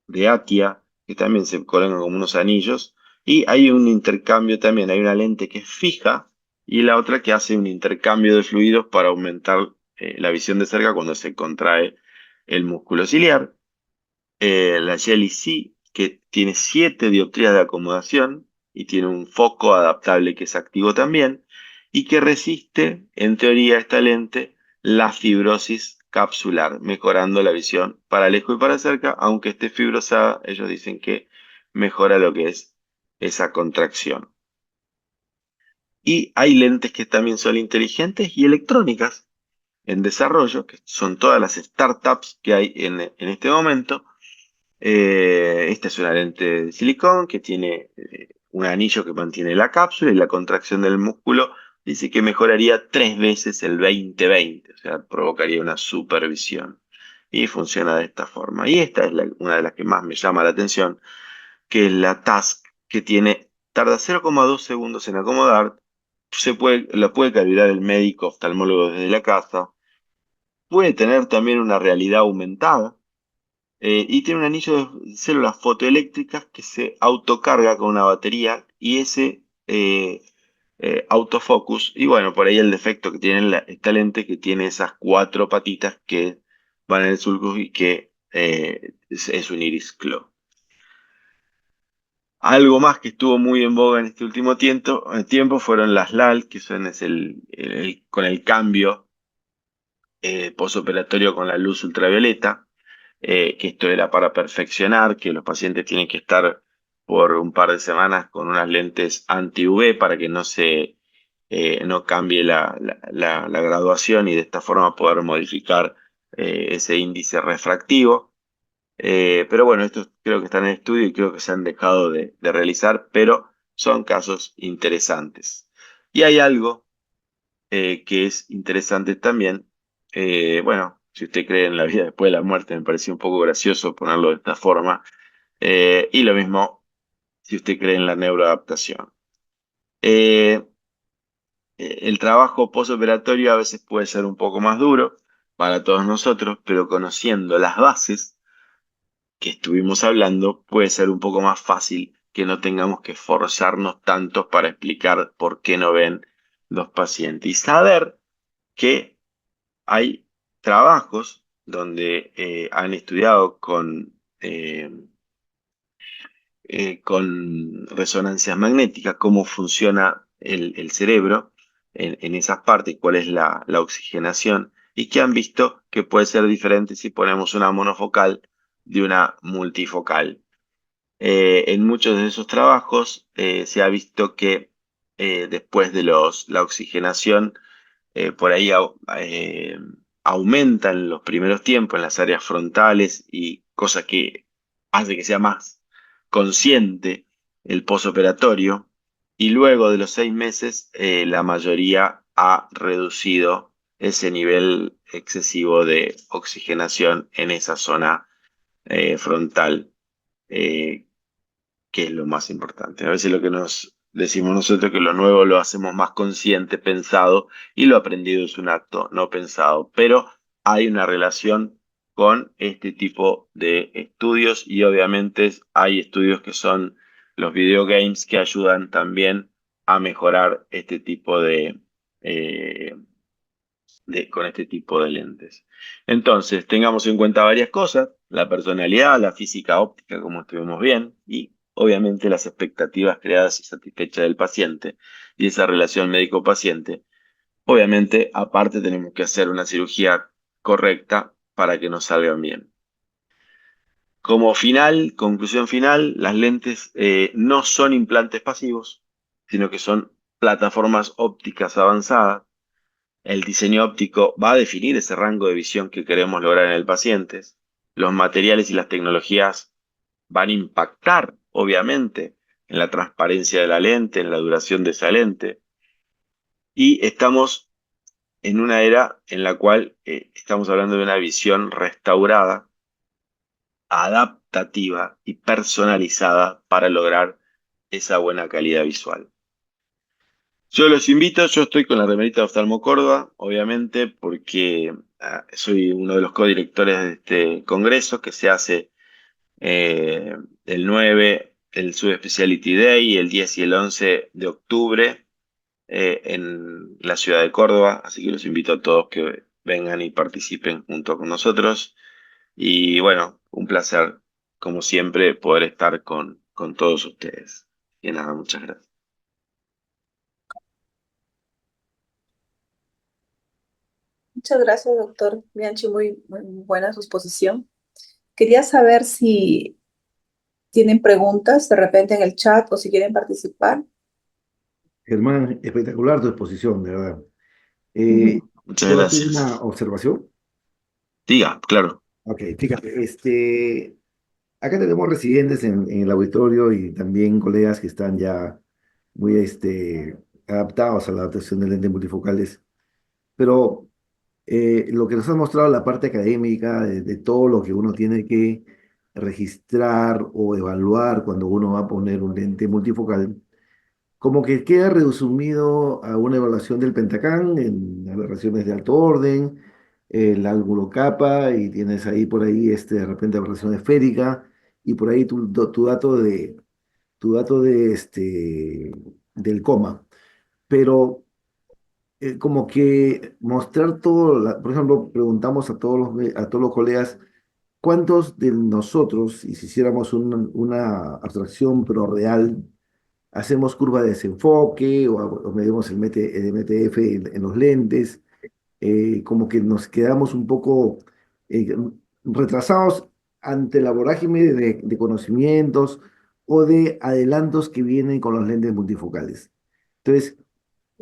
de Atia, que también se colocan como unos anillos, y hay un intercambio también, hay una lente que es fija y la otra que hace un intercambio de fluidos para aumentar la visión de cerca cuando se contrae el músculo ciliar. La Jelly C, que tiene 7 dioptrías de acomodación y tiene un foco adaptable que es activo también y que resiste, en teoría, esta lente, la fibrosis capsular, mejorando la visión para lejos y para cerca, aunque esté fibrosada, ellos dicen que mejora lo que es esa contracción. Y hay lentes que también son inteligentes y electrónicas en desarrollo, que son todas las startups que hay en este momento. Esta es una lente de silicón que tiene un anillo que mantiene la cápsula y la contracción del músculo. Dice que mejoraría 3 veces el 20/20, o sea, provocaría una supervisión. Y funciona de esta forma. Y esta es una de las que más me llama la atención, que es la Task, que tarda 0,2 segundos en acomodar. La puede calibrar el médico oftalmólogo desde la casa. Puede tener también una realidad aumentada y tiene un anillo de células fotoeléctricas que se autocarga con una batería y ese autofocus. Y bueno, por ahí el defecto que tiene esta lente, que tiene esas 4 patitas que van en el sulcus y que es un iris claw. Algo más que estuvo muy en boga en este último tiempo fueron las LAL, que son con el cambio posoperatorio con la luz ultravioleta, que esto era para perfeccionar, que los pacientes tienen que estar por un par de semanas con unas lentes anti-UV para que no cambie la graduación y de esta forma poder modificar ese índice refractivo. Pero bueno, estos creo que están en estudio y creo que se han dejado de realizar, pero son casos interesantes. Y hay algo que es interesante también. Bueno, si usted cree en la vida después de la muerte, me pareció un poco gracioso ponerlo de esta forma. Y lo mismo si usted cree en la neuroadaptación. Eh, el trabajo postoperatorio a veces puede ser un poco más duro para todos nosotros, pero conociendo las bases que estuvimos hablando, puede ser un poco más fácil que no tengamos que forzarnos tanto para explicar por qué no ven los pacientes y saber que hay trabajos donde han estudiado con resonancias magnéticas cómo funciona el cerebro en esas partes, cuál es la oxigenación, y que han visto que puede ser diferente si ponemos una monofocal de una multifocal. En muchos de esos trabajos se ha visto que después de la oxigenación, por ahí aumentan los primeros tiempos en las áreas frontales y cosa que hace que sea más consciente el posoperatorio. Y luego de los 6 meses, la mayoría ha reducido ese nivel excesivo de oxigenación en esa zona frontal. eh, que es lo más importante. A veces lo que nos decimos nosotros es que lo nuevo lo hacemos más consciente, pensado, y lo aprendido es un acto no pensado. Pero hay una relación con este tipo de estudios y obviamente hay estudios que son los videogames que ayudan también a mejorar este tipo eh, con este tipo de lentes. Entonces, tengamos en cuenta varias cosas: la personalidad, la física óptica, como estuvimos bien, y obviamente las expectativas creadas y satisfechas del paciente y esa relación médico-paciente. Obviamente, aparte tenemos que hacer una cirugía correcta para que nos salgan bien. Como conclusión final, las lentes no son implantes pasivos, sino que son plataformas ópticas avanzadas. El diseño óptico va a definir ese rango de visión que queremos lograr en el paciente. Los materiales y las tecnologías van a impactar, obviamente, en la transparencia de la lente, en la duración de esa lente. Y estamos en una era en la cual estamos hablando de una visión restaurada, adaptativa y personalizada para lograr esa buena calidad visual. Yo los invito, yo estoy con la remerita de Oftalmo Córdoba, obviamente, porque soy uno de los codirectores de este congreso que se hace el 9, el Subspecialty Day, el 10 y el 11 de octubre en la ciudad de Córdoba, así que los invito a todos que vengan y participen junto con nosotros. Y bueno, un placer, como siempre, poder estar con todos ustedes. que nada, muchas gracias. Muchas gracias, doctor Bianchi. Muy buena su exposición. Quería saber si tienen preguntas de repente en el chat o si quieren participar. Germán, espectacular tu exposición, de verdad. Muchas ¿Puedo hacer una gracias. observación? Diga, claro. Ok, fíjate, acá tenemos residentes en el auditorio y también colegas que están ya muy adaptados a la adaptación de lentes multifocales, pero lo que nos ha mostrado la parte académica de todo lo que uno tiene que registrar o evaluar cuando uno va a poner un lente multifocal, como que queda resumido a una evaluación del Pentacam en aberraciones de alto orden, el ángulo capa, y tienes ahí por ahí de repente aberración esférica, y por ahí tu dato del coma. Pero como que mostrar todo, por ejemplo, preguntamos a todos los colegas, ¿cuántos de nosotros, y si hiciéramos una abstracción pero real, hacemos curva de desenfoque o medimos el MTF en los lentes, como que nos quedamos un poco eh, retrasados ante la vorágine de conocimientos o de adelantos que vienen con los lentes multifocales? Entonces,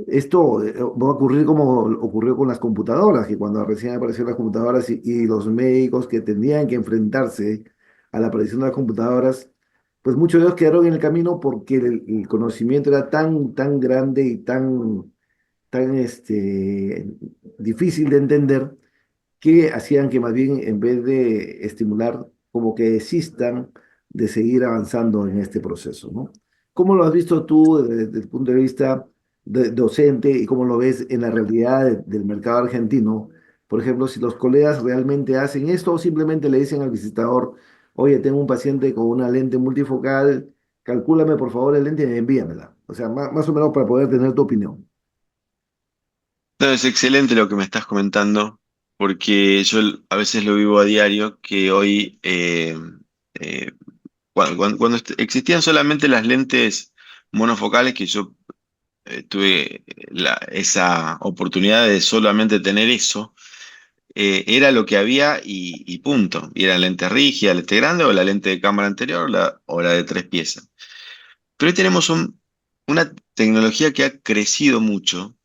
esto va a ocurrir como ocurrió con las computadoras, que cuando recién aparecieron las computadoras y los médicos que tenían que enfrentarse a la aparición de las computadoras, pues muchos de ellos quedaron en el camino porque el conocimiento era tan, tan grande y tan difícil de entender, que hacían que más bien en vez de estimular, como que desistan de seguir avanzando en este proceso, ¿no? ¿Cómo lo has visto tú desde el punto de vista docente y cómo lo ves en la realidad del mercado argentino? Por ejemplo, si los colegas realmente hacen esto o simplemente le dicen al visitador, oye, tengo un paciente con una lente multifocal, calcúlame por favor el lente y envíamela. O sea, más o menos para poder tener tu opinión. No, es excelente lo que me estás comentando, porque yo a veces lo vivo a diario, que hoy, eh, cuando existían solamente las lentes monofocales, que yo tuve esa oportunidad de solamente tener eso, era lo que había y punto. Y era lente rígida, lente grande o la lente de cámara anterior o la de tres piezas. Pero hoy tenemos una tecnología que ha crecido mucho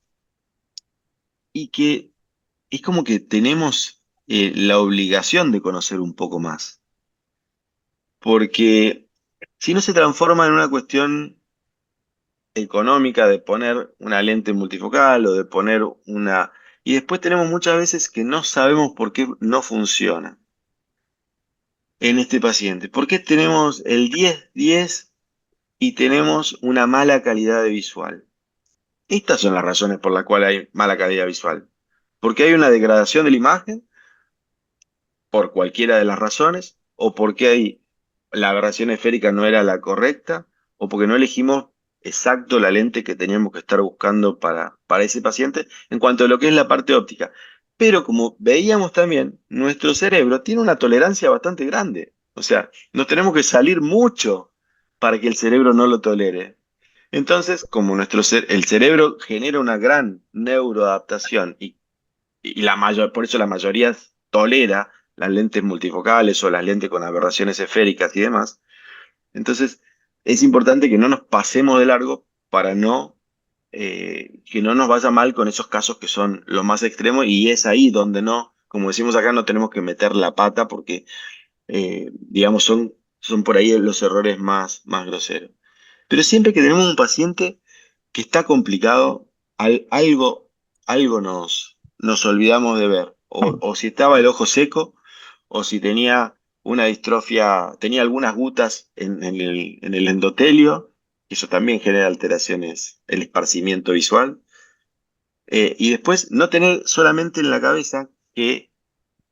y que es como que tenemos la obligación de conocer un poco más, porque si no se transforma en una cuestión económica de poner una lente multifocal o de poner una... Y después tenemos muchas veces que no sabemos por qué no funciona en este paciente. ¿Por qué tenemos el 10-10 y tenemos una mala calidad de visual? Estas son las razones por las cuales hay mala calidad visual. Porque hay una degradación de la imagen por cualquiera de las razones, o porque la aberración esférica no era la correcta, o porque no elegimos exacto la lente que teníamos que estar buscando para ese paciente en cuanto a lo que es la parte óptica. Pero como veíamos también, nuestro cerebro tiene una tolerancia bastante grande. O sea, nos tenemos que salir mucho para que el cerebro no lo tolere. Entonces, como el cerebro genera una gran neuroadaptación y por eso la mayoría tolera las lentes multifocales o las lentes con aberraciones esféricas y demás. Entonces, es importante que no nos pasemos de largo para que no nos vaya mal con esos casos que son los más extremos y es ahí donde no, como decimos acá, no tenemos que meter la pata porque, digamos, son por ahí los errores más groseros. Pero siempre que tenemos un paciente que está complicado, algo nos olvidamos de ver. O si estaba el ojo seco, o si tenía una distrofia, tenía algunas gutas en el endotelio, que eso también genera alteraciones, el esparcimiento visual. Y después no tener solamente en la cabeza que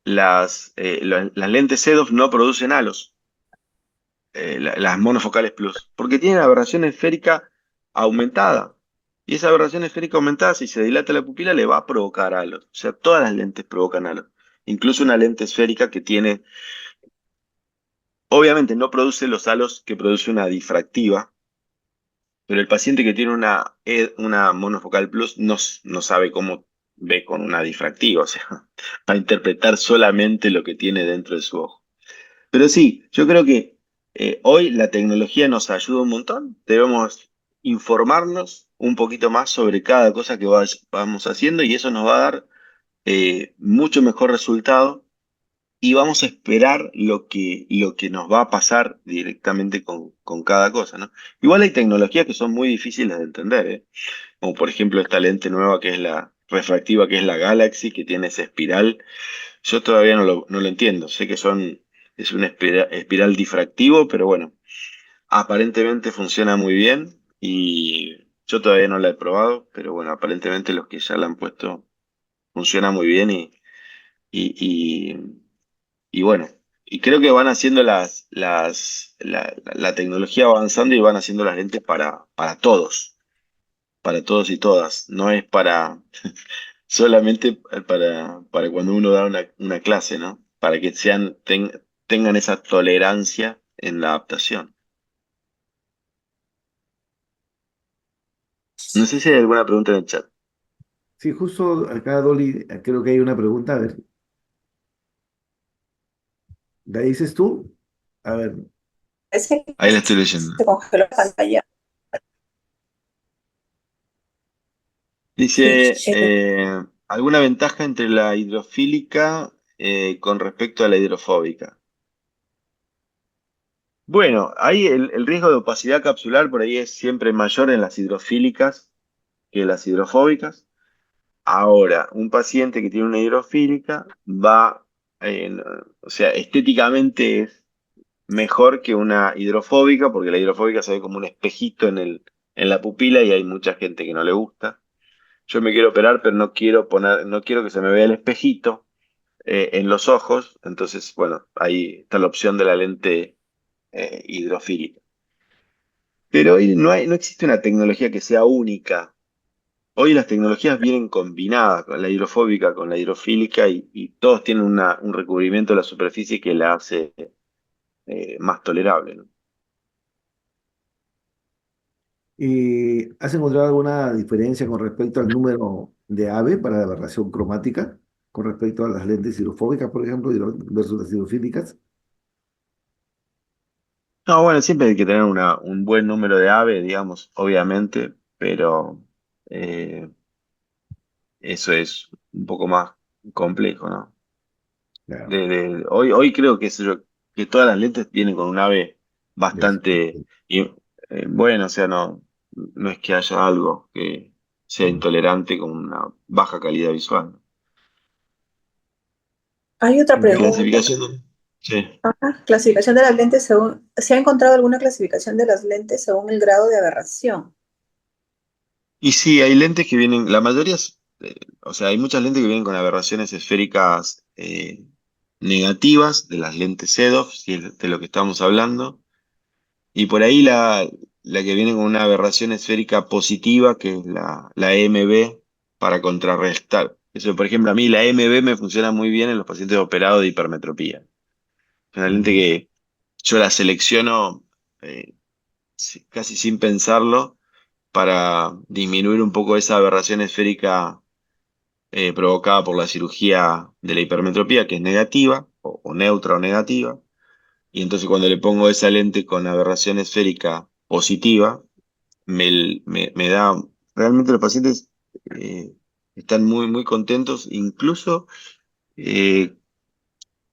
las lentes CEDOF no producen halos, las monofocales plus, porque tienen aberración esférica aumentada. Y esa aberración esférica aumentada, si se dilata la pupila, le va a provocar halos. O sea, todas las lentes provocan halos. Incluso una lente esférica que tiene, obviamente no produce los halos que produce una difractiva, pero el paciente que tiene una monofocal plus no sabe cómo ve con una difractiva, o sea, va a interpretar solamente lo que tiene dentro de su ojo. Pero sí, yo creo que hoy la tecnología nos ayuda un montón. Debemos informarnos un poquito más sobre cada cosa que vamos haciendo y eso nos va a dar mucho mejor resultado y vamos a esperar lo que nos va a pasar directamente con cada cosa, ¿no? Igual hay tecnologías que son muy difíciles de entender, ¿eh? Como por ejemplo esta lente nueva que es la refractiva, que es la Galaxy, que tiene esa espiral. Yo todavía no lo entiendo. Sé que es un espiral difractivo, pero bueno, aparentemente funciona muy bien y yo todavía no la he probado, pero bueno, aparentemente los que ya la han puesto funciona muy bien y, y- y bueno, y creo que van haciendo la tecnología va avanzando y van haciendo las lentes para todos y todas. No es solamente para cuando uno da una clase, ¿no? Para que tengan esa tolerancia en la adaptación. No sé si hay alguna pregunta en el chat. Sí, justo acá, Dolly, creo que hay una pregunta. A ver, ¿la dices tú? A ver, Es que Ahí la estoy leyendo. se congeló la pantalla. Sí, Dice, ¿alguna ventaja entre la hidrofílica con respecto a la hidrofóbica? Bueno, ahí el riesgo de opacidad capsular por ahí es siempre mayor en las hidrofílicas que las hidrofóbicas. Ahora, un paciente que tiene una hidrofílica o sea, estéticamente es mejor que una hidrofóbica, porque la hidrofóbica se ve como un espejito en la pupila y hay mucha gente que no le gusta. Yo me quiero operar, pero no quiero que se me vea el espejito en los ojos. Entonces, bueno, ahí está la opción de la lente hidrofílica. Pero hoy no existe una tecnología que sea única. Hoy las tecnologías vienen combinadas con la hidrofóbica, con la hidrofílica y todos tienen un recubrimiento de la superficie que la hace más tolerable, ¿no? ¿y has encontrado alguna diferencia con respecto al número de AVE para la aberración cromática, con respecto a las lentes hidrofóbicas, por ejemplo, versus las hidrofílicas? No, bueno, siempre hay que tener un buen número de ave, digamos, obviamente, pero eh, eso es un poco más complejo, ¿no? Claro. Hoy creo que todas las lentes vienen con un ave Eso. bastante bueno, o sea, no es que haya algo que sea intolerante con una baja calidad visual. Hay otra pregunta. Clasificación. Sí. Ajá, clasificación de las lentes según, ¿se ha encontrado alguna clasificación de las lentes según el grado de aberración? Y sí, hay lentes que vienen, la mayoría, o sea, hay muchas lentes que vienen con aberraciones esféricas negativas de las lentes CEDOF, si es de lo que estamos hablando. Y por ahí la que viene con una aberración esférica positiva, que es la MB, para contrarrestar. Eso, por ejemplo, a mí la MB me funciona muy bien en los pacientes operados de hipermetropía. Es una lente Mm. que yo la selecciono eh, casi sin pensarlo para disminuir un poco esa aberración esférica provocada por la cirugía de la hipermetropía, que es negativa, o neutra o negativa. Y entonces cuando le pongo esa lente con aberración esférica positiva, me da, realmente los pacientes eh, están muy contentos, incluso eh,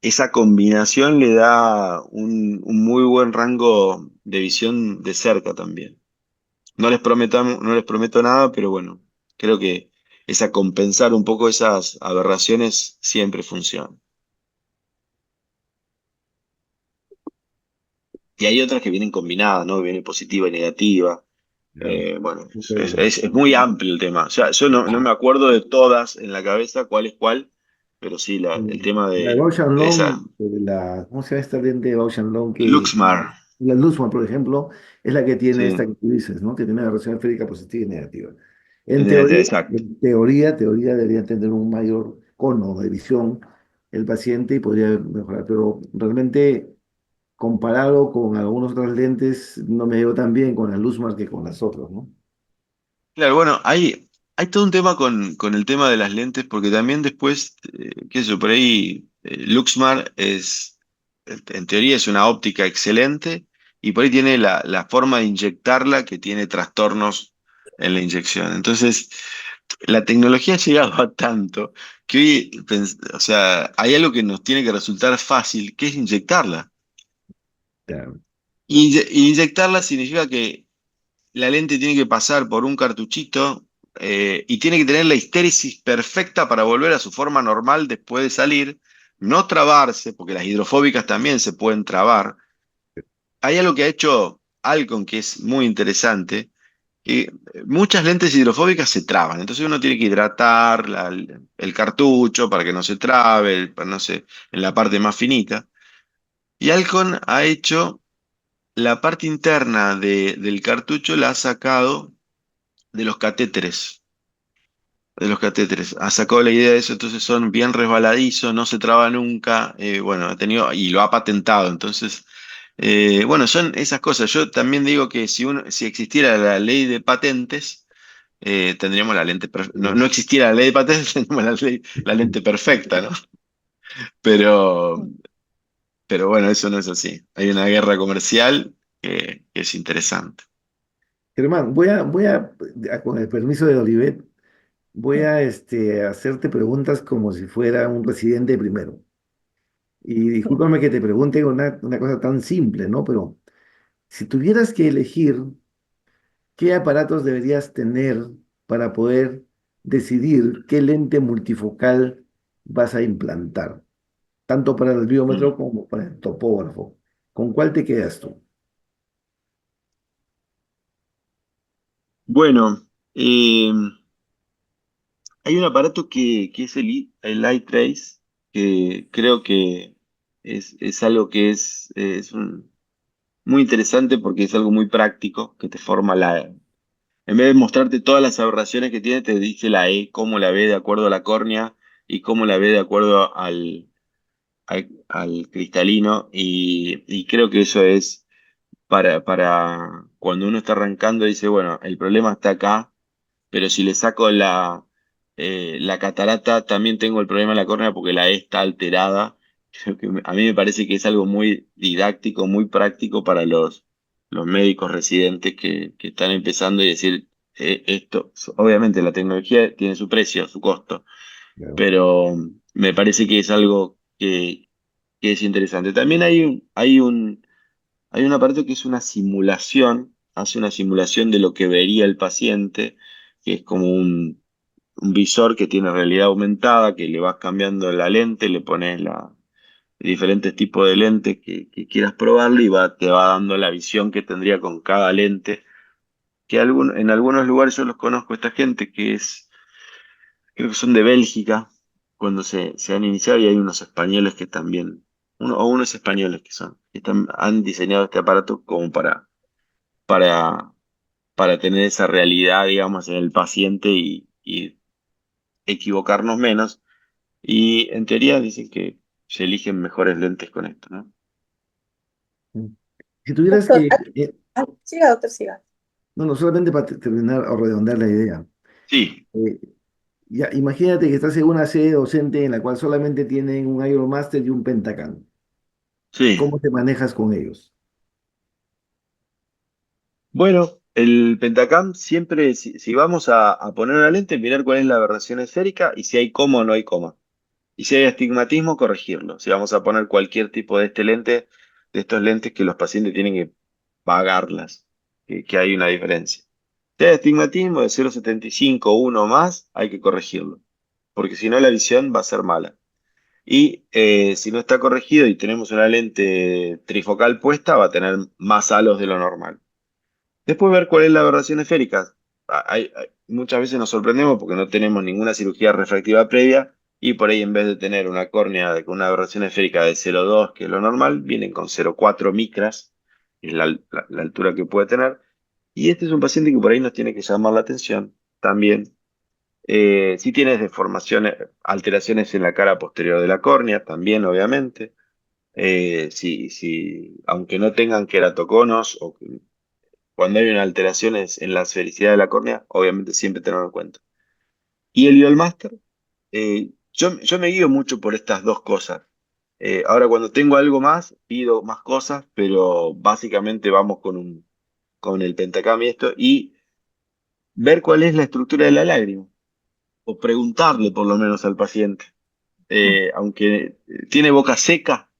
esa combinación le da un muy buen rango de visión de cerca también. No les prometo nada, pero bueno, creo que esa compensar un poco esas aberraciones siempre funciona. Y hay otras que vienen combinadas, ¿no? Que vienen positiva y negativa. Claro. Bueno, Ok. es muy amplio el tema. O sea, yo no me acuerdo de todas en la cabeza cuál es cuál, pero sí, el tema La Bausch de esa. Lomb, ¿cómo se llama esta lente de Bausch Lomb que Luxmar, la Luzman, por ejemplo, es la que tiene esta sí, que tú dices, ¿no? Que tiene la reacción esférica positiva y negativa. exacto. Teoría debería tener un mayor cono de visión el paciente y podría mejorar, pero realmente comparado con algunos otros lentes, no me veo tan bien con la Luzmar que con las otras, ¿no? Claro, bueno, hay todo un tema con el tema de las lentes, porque también después, qué sé yo, por ahí Luxmar en teoría es una óptica excelente, y por ahí tiene la forma de inyectarla que tiene trastornos en la inyección. Entonces, la tecnología ha llegado a tanto que hoy, o sea, hay algo que nos tiene que resultar fácil, que es inyectarla. Claro. Y inyectarla significa que la lente tiene que pasar por un cartuchito y tiene que tener la histéresis perfecta para volver a su forma normal después de salir, no trabarse, porque las hidrofóbicas también se pueden trabar. Hay algo que ha hecho Alcon que es muy interesante, que muchas lentes hidrofóbicas se traban, entonces uno tiene que hidratar el cartucho para que no se trabe, para no se, en la parte más finita. Y Alcon ha hecho la parte interna del cartucho, la ha sacado de los catéteres. De los catéteres. Ha sacado la idea de eso, entonces son bien resbaladizos, no se traba nunca. Bueno, ha tenido y lo ha patentado. Entonces, bueno, son esas cosas. Yo también digo que si existiera la ley de patentes, tendríamos la lente no, no existiera la ley de patentes, tendríamos la lente perfecta, ¿no? Pero, pero bueno, eso no es así. Hay una guerra comercial que es interesante. Germán, con el permiso de Olivet, voy a hacerte preguntas como si fuera un residente primero. Y discúlpame que te pregunte una cosa tan simple, ¿no? Pero si tuvieras que elegir, ¿qué aparatos deberías tener para poder decidir qué lente multifocal vas a implantar? Tanto para el biómetro Mm. como para el topógrafo. ¿Con cuál te quedas tú? Bueno, hay un aparato que es el iTrace, que creo que es algo que muy interesante porque es algo muy práctico, que te forma en vez de mostrarte todas las aberraciones que tiene, te dice la E, cómo la ve de acuerdo a la córnea y cómo la ve de acuerdo al cristalino, y creo que eso es para cuando uno está arrancando, dice, bueno, el problema está acá, pero si le saco la catarata, también tengo el problema en la córnea porque la E está alterada. Creo que a mí me parece que es algo muy didáctico, muy práctico para los médicos residentes que están empezando y decir, esto, obviamente la tecnología tiene su precio, su costo, Claro. pero me parece que es algo que es interesante. También hay un aparato que es una simulación, hace una simulación de lo que vería el paciente, que es como un visor que tiene realidad aumentada, que le vas cambiando la lente, le pones diferentes tipos de lentes que quieras probarle y te va dando la visión que tendría con cada lente. En algunos lugares yo los conozco, esta gente creo que son de Bélgica, cuando se han iniciado, y hay unos españoles que también, o unos españoles han diseñado este aparato como para, para tener esa realidad, digamos, en el paciente y equivocarnos menos. Y en teoría dicen que se eligen mejores lentes con esto, ¿no? Mm. Si tuvieras Doctor, que, siga, doctor, siga. no, no, solamente para terminar o redondear la idea. Sí, eh, ya, imagínate que estás en una sede docente en la cual solamente tienen un Iron Master y un Pentacam. sí. ¿Cómo te manejas con ellos? Bueno, el Pentacam siempre, si vamos a poner una lente, mirar cuál es la aberración esférica y si hay coma o no hay coma. Y si hay astigmatismo, corregirlo. Si vamos a poner cualquier tipo de este lente, de estos lentes que los pacientes tienen que pagarlas, que hay una diferencia. Si hay astigmatismo de 0,75 o 1 o más, hay que corregirlo, porque si no la visión va a ser mala. Y si no está corregido y tenemos una lente trifocal puesta, va a tener más halos de lo normal. Después ver cuál es la aberración esférica. Muchas veces nos sorprendemos porque no tenemos ninguna cirugía refractiva previa y por ahí en vez de tener una córnea con una aberración esférica de 0,2, que es lo normal, vienen con 0,4 micras, que es la altura que puede tener. Y este es un paciente que por ahí nos tiene que llamar la atención también. Si tienes deformaciones, alteraciones en la cara posterior de la córnea, también obviamente. Aunque no tengan queratoconos o cuando hay una alteraciones en la esfericidad de la córnea, obviamente siempre tenerlo en cuenta. Y el IOLMaster, yo me guío mucho por estas dos cosas. Ahora, cuando tengo algo más, pido más cosas, pero básicamente vamos con el Pentacam y esto, y ver cuál es la estructura de la lágrima, o preguntarle por lo menos al paciente. Aunque tiene boca seca,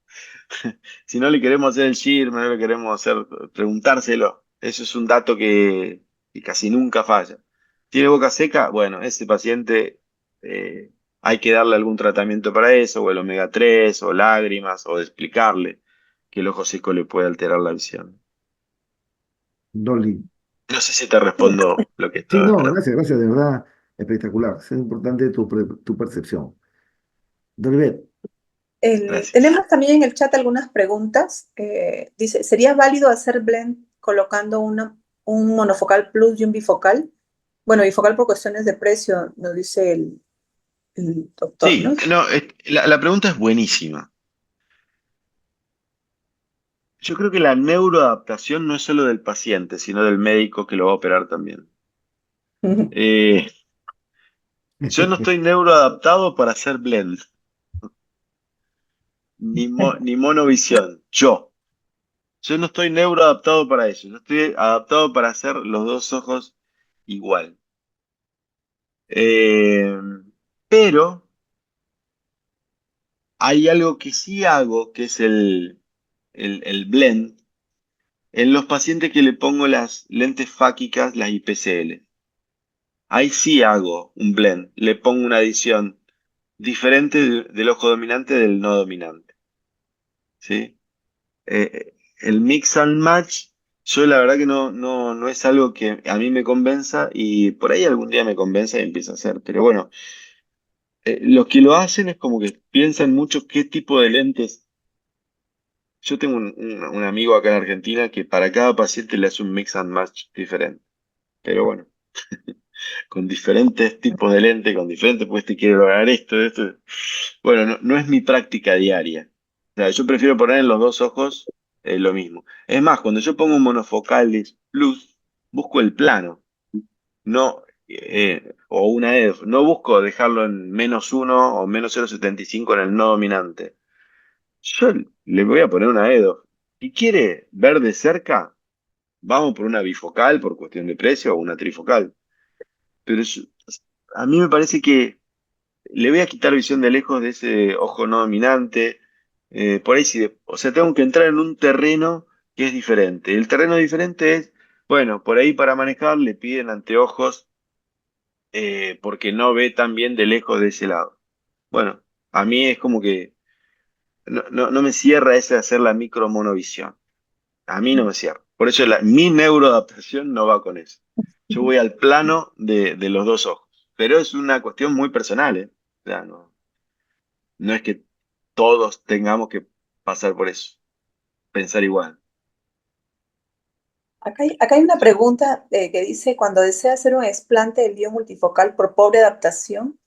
si no le queremos hacer el shirme, no le queremos hacer, preguntárselo. Eso es un dato que casi nunca falla. ¿Tiene boca seca? Bueno, ese paciente hay que darle algún tratamiento para eso, o el omega 3 o lágrimas, o de explicarle que el ojo seco le puede alterar la visión. Dolly. No sé si te respondo lo que Sí, está. no, gracias, gracias, de verdad, espectacular. Es importante tu percepción. Dolly, Gracias. Tenemos también en el chat algunas preguntas. Dice, ¿sería válido hacer blend colocando un monofocal plus y un bifocal? Bueno, bifocal por cuestiones de precio, nos dice el doctor, ¿no? Sí, no, la pregunta es buenísima. Yo creo que la neuroadaptación no es solo del paciente, sino del médico que lo va a operar también. Eh, yo no estoy neuroadaptado para hacer blend, ni monovisión. Yo no estoy neuroadaptado para eso. Yo estoy adaptado para hacer los dos ojos igual. Eh, pero hay algo que sí hago, que es el blend, en los pacientes que le pongo las lentes fáquicas, las IPCL. Ahí sí hago un blend, le pongo una adición diferente del ojo dominante del no dominante, ¿sí? El mix and match, yo la verdad que no es algo que a mí me convenza y por ahí algún día me convenza y empiezo a hacer. Pero bueno, los que lo hacen es como que piensan mucho qué tipo de lentes. Yo tengo un amigo acá en Argentina que para cada paciente le hace un mix and match diferente. Pero bueno, con diferentes tipos de lente, con diferentes, pues te quiere lograr esto. Bueno, no es mi práctica diaria. O sea, yo prefiero poner en los dos ojos lo mismo. Es más, cuando yo pongo un monofocalis plus, busco el plano, no, o una EDOF. No busco dejarlo en -1 o -0,75 en el no dominante. Yo le voy a poner una EDOF. Si quiere ver de cerca, vamos por una bifocal por cuestión de precio o una trifocal. Pero a mí me parece que le voy a quitar visión de lejos de ese ojo no dominante. Por ahí sí, o sea, tengo que entrar en un terreno que es diferente. El terreno diferente es, bueno, por ahí para manejar le piden anteojos porque no ve tan bien de lejos de ese lado. Bueno, a mí es como que no me cierra ese hacer la micromonovisión. A mí no me cierra. Por eso mi neuroadaptación no va con eso. Yo voy al plano de los dos ojos. Pero es una cuestión muy personal, ¿eh? O sea, no es que todos tengamos que pasar por eso, pensar igual. Acá hay una pregunta que dice, cuando desea hacer un explante del lío multifocal por pobre adaptación,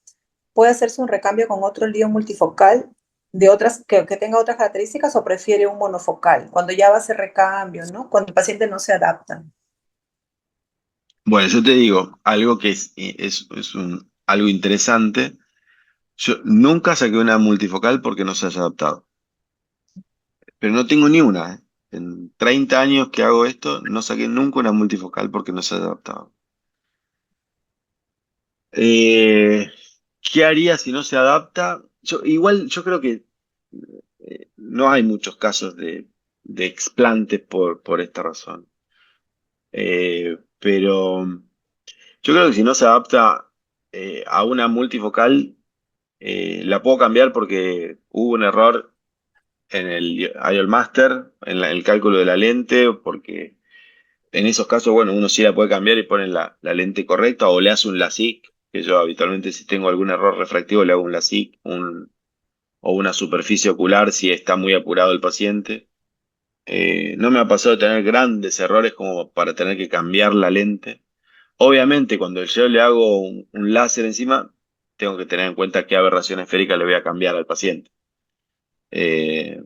¿puede hacerse un recambio con otro lío multifocal de otras que tenga otras características o prefiere un monofocal? Cuando ya va a hacer recambio, ¿no? Cuando el paciente no se adapta. Bueno, yo te digo, algo que algo interesante. Yo nunca saqué una multifocal porque no se haya adaptado. Pero no tengo ni una, ¿eh? En 30 años que hago esto, no saqué nunca una multifocal porque no se haya adaptado. Eh, ¿Qué haría si no se adapta? Igual yo creo que no hay muchos casos de explantes por esta razón. Pero yo creo que si no se adapta a una multifocal, la puedo cambiar porque hubo un error en el IOL Master, en el cálculo de la lente, porque en esos casos, bueno, uno sí la puede cambiar y pone la lente correcta o le hace un LASIK, que yo habitualmente si tengo algún error refractivo le hago un LASIK, o una superficie ocular si está muy apurado el paciente. No me ha pasado de tener grandes errores como para tener que cambiar la lente. Obviamente, cuando yo le hago un láser encima, tengo que tener en cuenta qué aberración esférica le voy a cambiar al paciente. Eh,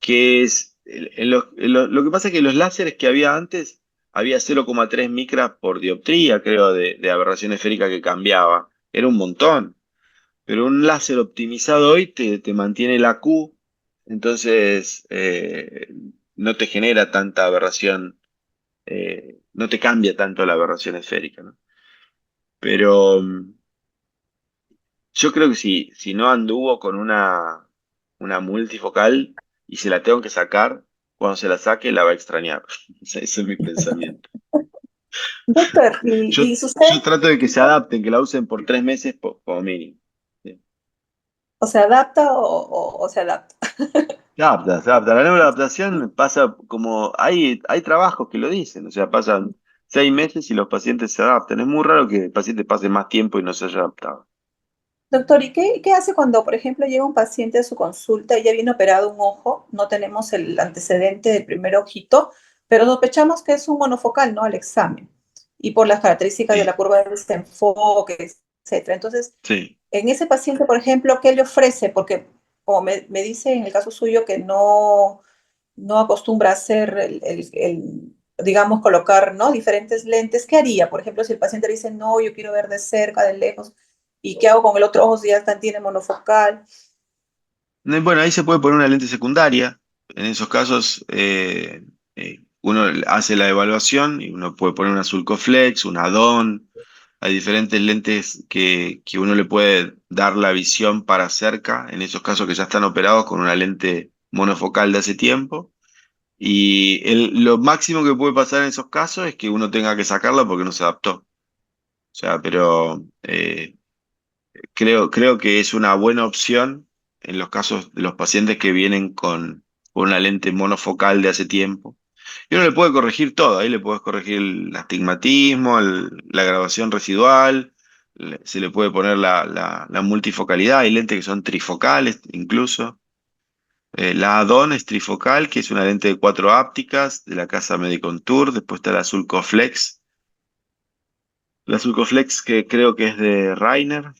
que es, lo que pasa es que los láseres que había antes, había 0,3 micras por dioptría, creo, de aberración esférica que cambiaba. Era un montón. Pero un láser optimizado hoy te mantiene la Q, entonces no te genera tanta aberración, no te cambia tanto la aberración esférica, ¿no? Pero yo creo que si no anduvo con una multifocal y se la tengo que sacar, cuando se la saque la va a extrañar. Ese es mi pensamiento. Doctor, Yo, y yo sucede, trato de que se adapten, que la usen por 3 meses como mínimo. Sí. o se adapta o se adapta. Se adapta, se adapta. La neuroadaptación pasa como, hay trabajos que lo dicen, o sea, pasan 6 meses y los pacientes se adaptan. Es muy raro que el paciente pase más tiempo y no se haya adaptado. Doctor, ¿y qué hace cuando, por ejemplo, llega un paciente a su consulta y ya viene operado un ojo? No tenemos el antecedente del primer ojito, pero sospechamos que es un monofocal, ¿no? Al examen. Y por las características de la Sí, curva de desenfoque, etcétera. Entonces, sí. en ese paciente, por ejemplo, ¿qué le ofrece? Porque, como me dice en el caso suyo, que no acostumbra a hacer digamos, colocar, ¿no? Diferentes lentes. ¿Qué haría? Por ejemplo, si el paciente le dice, no, yo quiero ver de cerca, de lejos, ¿y qué hago con el otro ojo si ya tiene monofocal? Bueno, ahí se puede poner una lente secundaria. En esos casos, uno hace la evaluación y uno puede poner una Sulcoflex, una DON. Hay diferentes lentes que uno le puede dar la visión para cerca, en esos casos que ya están operados con una lente monofocal de hace tiempo. Y lo máximo que puede pasar en esos casos es que uno tenga que sacarla porque no se adaptó. O sea, pero creo que es una buena opción en los casos de los pacientes que vienen con una lente monofocal de hace tiempo. Y uno le puede corregir todo, ahí le puedes corregir el astigmatismo, la graduación residual, se le puede poner la multifocalidad, hay lentes que son trifocales incluso. La Adon es trifocal, que es una lente de 4 ópticas de la casa Medicon Tour. Después está la Sulcoflex. La Sulcoflex que creo que es de Rainer,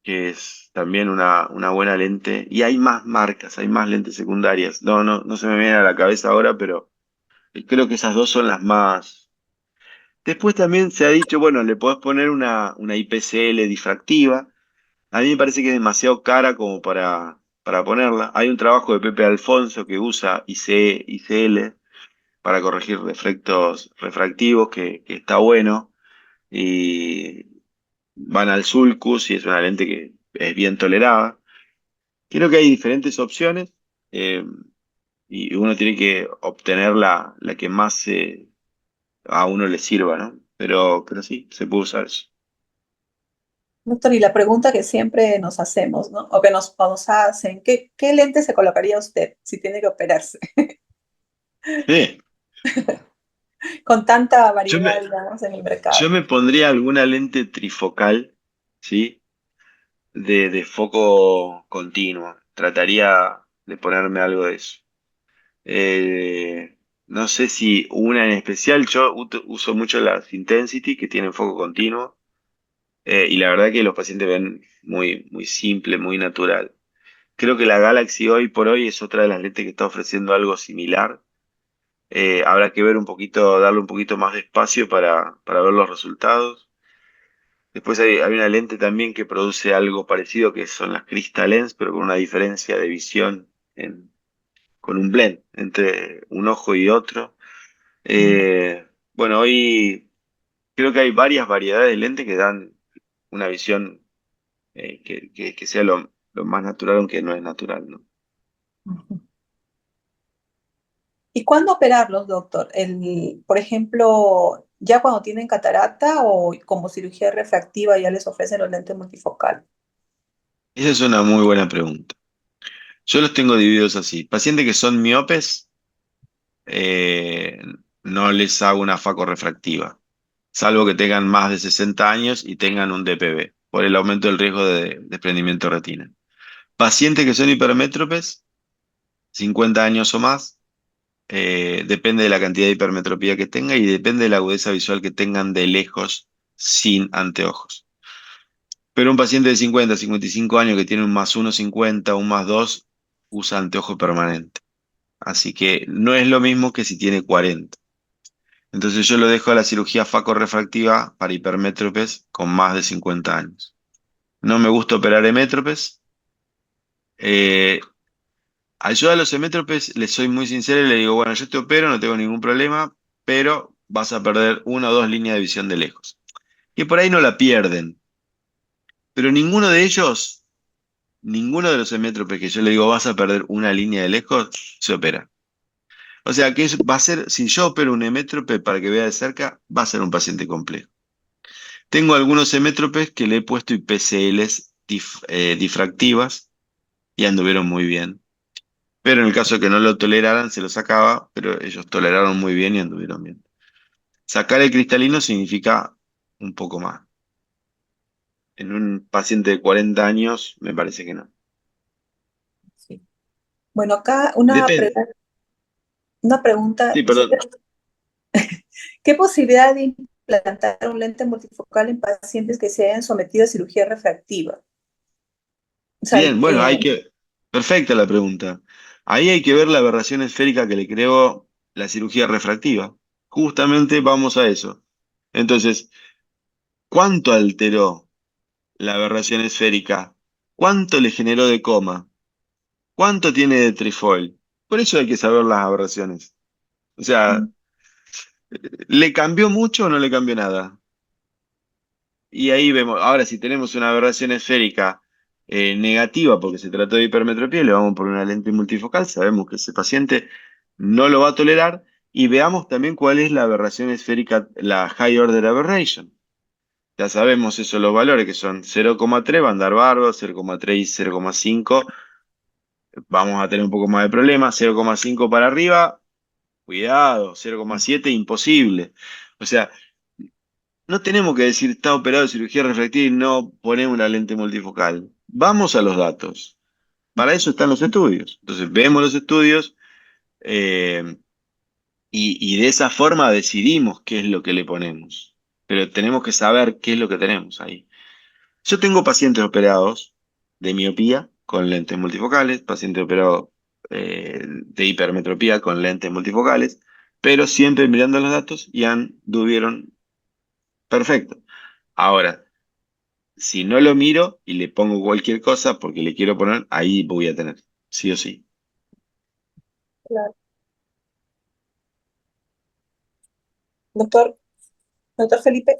que es también una buena lente. Y hay más marcas, hay más lentes secundarias. No se me viene a la cabeza ahora, pero creo que esas dos son las más. Después también se ha dicho, bueno, le podés poner una IPCL difractiva. A mí me parece que es demasiado cara como para ponerla. Hay un trabajo de Pepe Alfonso que usa ICL para corregir defectos refractivos, que está bueno. Y van al Sulcus y es una lente que es bien tolerada. Creo que hay diferentes opciones eh, y uno tiene que obtener la que más a uno le sirva, ¿no? Pero sí, se puede usar eso. Doctor, y la pregunta que siempre nos hacemos, ¿no? O que nos hacen, ¿qué lente se colocaría usted si tiene que operarse? Sí, Con tanta yo variedad, me, digamos, en el yo mercado. me pondría alguna lente trifocal, ¿sí? De foco continuo. Trataría de ponerme algo de eso. No sé si una en especial, yo uso mucho las Intensity que tienen foco continuo y la verdad que los pacientes ven muy, muy simple, muy natural. Creo que la Galaxy hoy por hoy es otra de las lentes que está ofreciendo algo similar. Habrá que ver un poquito, darle un poquito más de espacio para ver los resultados. Después hay una lente también que produce algo parecido que son las Crystal Lens, pero con una diferencia de visión con un blend entre un ojo y otro. Bueno, hoy creo que hay varias variedades de lentes que dan una visión que sea lo más natural, aunque no es natural, ¿no? ¿Y cuándo operarlos, doctor? Por ejemplo, ya cuando tienen catarata o como cirugía refractiva ya les ofrecen los lentes multifocal. Esa es una muy buena pregunta. Yo los tengo divididos así. Pacientes que son miopes, eh, no les hago una facorrefractiva, salvo que tengan más de 60 años y tengan un DPB, por el aumento del riesgo de desprendimiento de retina. Pacientes que son hipermétropes, 50 años o más, depende de la cantidad de hipermetropía que tenga y depende de la agudeza visual que tengan de lejos sin anteojos. Pero un paciente de 50, 55 años que tiene un +1,50, un +2, usa anteojo permanente. Así que no es lo mismo que si tiene 40. Entonces yo lo dejo a la cirugía facorrefractiva para hipermétropes con más de 50 años. No me gusta operar hemétropes. Eh, yo a los hemétropes les soy muy sincero y le digo, bueno, yo te opero, no tengo ningún problema, pero vas a perder una o dos líneas de visión de lejos. Que por ahí no la pierden, pero ninguno de ellos, ninguno de los hemétropes que yo le digo vas a perder una línea de lejos, se opera. O sea que va a ser, si yo opero un hemétrope para que vea de cerca, va a ser un paciente complejo. Tengo algunos hemétropes que le he puesto IPCLs difractivas y anduvieron muy bien. Pero en el caso de que no lo toleraran, se lo sacaba, pero ellos toleraron muy bien y anduvieron bien. Sacar el cristalino significa un poco más. En un paciente de 40 años, me parece que no. Sí. Bueno, acá Depende. una Sí, pregunta. perdón. ¿Qué posibilidad de implantar un lente multifocal en pacientes que se hayan sometido a cirugía refractiva? O sea, Bien, bueno, Perfecta la pregunta. Ahí hay que ver la aberración esférica que le creó la cirugía refractiva. Justamente vamos a eso. Entonces, ¿cuánto alteró la aberración esférica? ¿Cuánto le generó de coma? ¿Cuánto tiene de trefoil? Por eso hay que saber las aberraciones. O sea, ¿le cambió mucho o no le cambió nada? Y ahí vemos, ahora si tenemos una aberración esférica negativa porque se trató de hipermetropía, le vamos por una lente multifocal, sabemos que ese paciente no lo va a tolerar y veamos también cuál es la aberración esférica, la high order aberration. Ya sabemos eso, los valores que son 0,3 va a andar bárbaro, 0,3 y 0,5 vamos a tener un poco más de problema, 0,5 para arriba, cuidado, 0,7 imposible. O sea, no tenemos que decir está operado de cirugía refractiva y no ponemos una lente multifocal. Vamos a los datos. Para eso están los estudios. Entonces vemos los estudios eh, y de esa forma decidimos qué es lo que le ponemos. Pero tenemos que saber qué es lo que tenemos ahí. Yo tengo pacientes operados de miopía con lentes multifocales, pacientes operados de hipermetropía con lentes multifocales, pero siempre mirando los datos y anduvieron perfecto. Ahora, si no lo miro y le pongo cualquier cosa porque le quiero poner, ahí voy a tener, sí o sí. claro. Doctor, doctor Felipe,